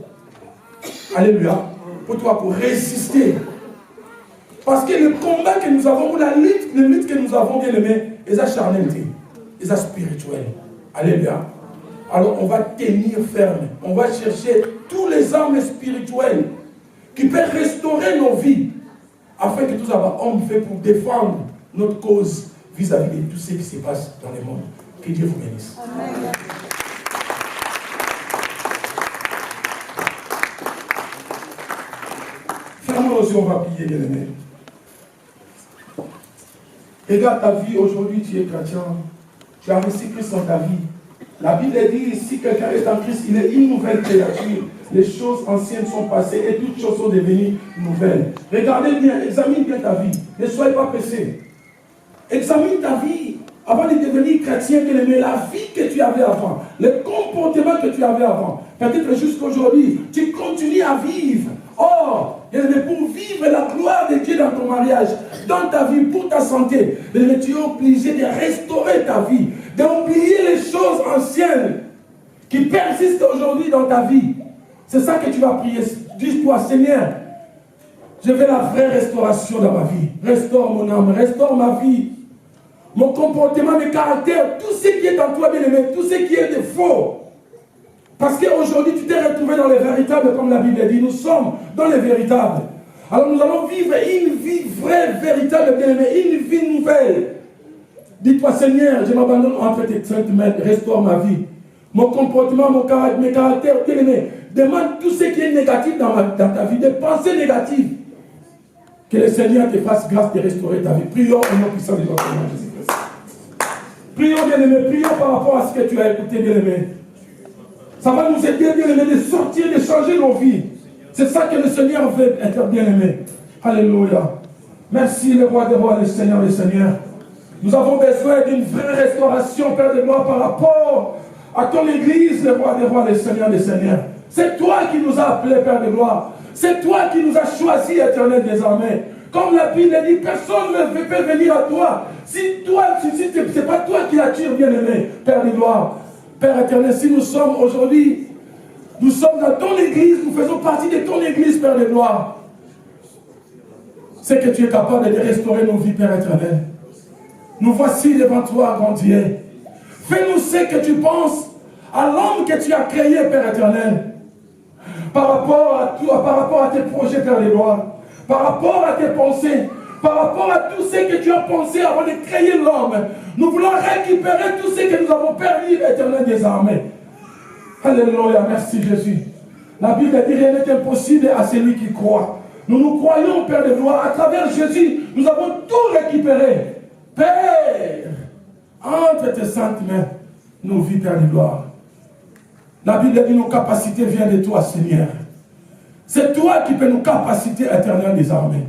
Alléluia. Pour résister. Parce que le combat que nous avons, la lutte que nous avons, bien aimé, est la charnalité, est la spirituelle. Alléluia. Alors on va tenir ferme. On va chercher tous les armes spirituelles qui peuvent restaurer nos vies, afin que tous les hommes faits pour défendre notre cause vis-à-vis de tout ce qui se passe dans le monde. Que Dieu vous bénisse. Amen. Fermons nos yeux, on va prier, bien aimé. Regarde ta vie, aujourd'hui tu es chrétien, tu as reçu Christ dans ta vie. La Bible dit, si quelqu'un est en Christ, il est une nouvelle créature. Les choses anciennes sont passées et toutes choses sont devenues nouvelles. Regardez bien, examine bien ta vie. Ne soyez pas pressé. Examine ta vie avant de devenir chrétien, la vie que tu avais avant, le comportement que tu avais avant. Peut-être jusqu'aujourd'hui, tu continues à vivre. Or, pour vivre la gloire de Dieu dans ton mariage, dans ta vie, pour ta santé, tu es obligé de restaurer ta vie, d'oublier les choses anciennes qui persistent aujourd'hui dans ta vie. C'est ça que tu vas prier. Dis-toi, Seigneur, je veux la vraie restauration dans ma vie. Restaure mon âme, restaure ma vie, mon comportement, mes caractères, tout ce qui est en toi, bien-aimé, tout ce qui est de faux. Parce qu'aujourd'hui, tu t'es retrouvé dans les véritables, comme la Bible dit. Nous sommes dans les véritables. Alors nous allons vivre une vie vraie, véritable, bien-aimé, une vie nouvelle. Dis-toi, Seigneur, je m'abandonne entre tes saintes mains, restaure ma vie. Mon comportement, mes caractères, bien-aimé. Demande tout ce qui est négatif dans ta vie, des pensées négatives. Que le Seigneur te fasse grâce de restaurer ta vie. Prions au nom puissant de notre Seigneur Jésus-Christ. Prions, bien-aimé, prions par rapport à ce que tu as écouté, bien-aimé. Ça va nous aider, bien-aimé, de sortir, de changer nos vies. C'est ça que le Seigneur veut être bien-aimé. Alléluia. Merci, le roi des rois, le Seigneur des seigneurs. Nous avons besoin d'une vraie restauration, Père de gloire, par rapport à ton Église, le roi des rois, le Seigneur des seigneurs. C'est toi qui nous as appelés, Père de gloire. C'est toi qui nous as choisis, Éternel, désormais. Comme la Bible dit, personne ne peut venir à toi. Si toi, c'est pas toi qui l'attires, bien-aimé, Père de gloire. Père éternel, si nous sommes aujourd'hui, nous sommes dans ton Église, nous faisons partie de ton Église, Père de gloire. C'est que tu es capable de restaurer nos vies, Père éternel. Nous voici devant toi, grand Dieu. Fais-nous ce que tu penses à l'homme que tu as créé, Père éternel. Par rapport à toi, par rapport à tes projets, Père de gloire. Par rapport à tes pensées. Par rapport à tout ce que tu as pensé avant de créer l'homme. Nous voulons récupérer tout ce que nous avons perdu, Éternel des armées. Alléluia, merci Jésus. La Bible dit rien n'est impossible à celui qui croit. Nous nous croyons, Père de gloire, à travers Jésus, nous avons tout récupéré. Père, entre tes saintes mains, nos vies, Père de gloire. La Bible dit nos capacités viennent de toi, Seigneur. C'est toi qui peux nous capacités éternelles désormais.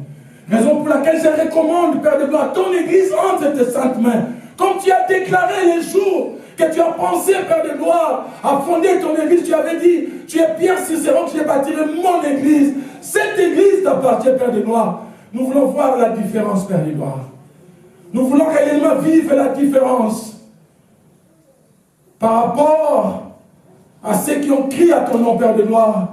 Raison pour laquelle je recommande, Père de gloire, ton Église entre tes saintes mains. Comme tu as déclaré les jours que tu as pensé, Père de gloire, à fonder ton Église, tu avais dit, tu es Pierre Cicéron, que je bâtirai mon Église. Cette Église t'appartient, Père de gloire. Nous voulons voir la différence, Père de gloire. Nous voulons réellement vivre la différence par rapport à ceux qui ont crié à ton nom, Père de gloire.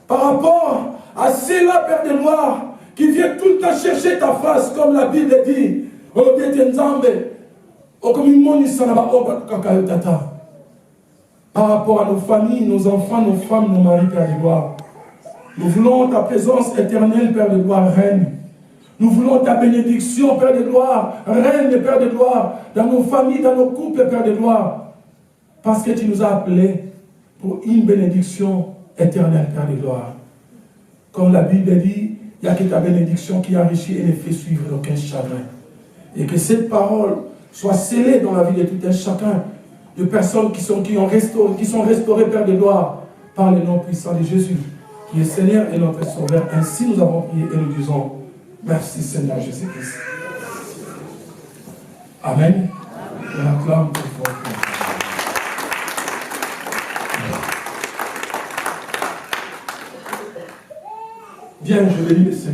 Par rapport à ceux-là, Père de gloire, qui viennent tout le temps chercher ta face, comme la Bible dit. Par rapport à nos familles, nos enfants, nos femmes, nos maris, Père de gloire. Nous voulons ta présence éternelle, Père de gloire, règne. Nous voulons ta bénédiction, Père de gloire, règne, Père de gloire, dans nos familles, dans nos couples, Père de gloire. Parce que tu nous as appelés pour une bénédiction éternelle, Père de gloire. Comme la Bible dit, il n'y a que ta bénédiction qui enrichit et ne fait suivre aucun chagrin. Et que cette parole soit scellée dans la vie de tout un chacun, de personnes qui sont restaurées, Père de gloire, par le nom puissant de Jésus, qui est Seigneur et notre Sauveur. Ainsi nous avons prié et nous disons, merci Seigneur Jésus-Christ. Amen. Je l'acclame très fort. Bien, je bénis le Seigneur.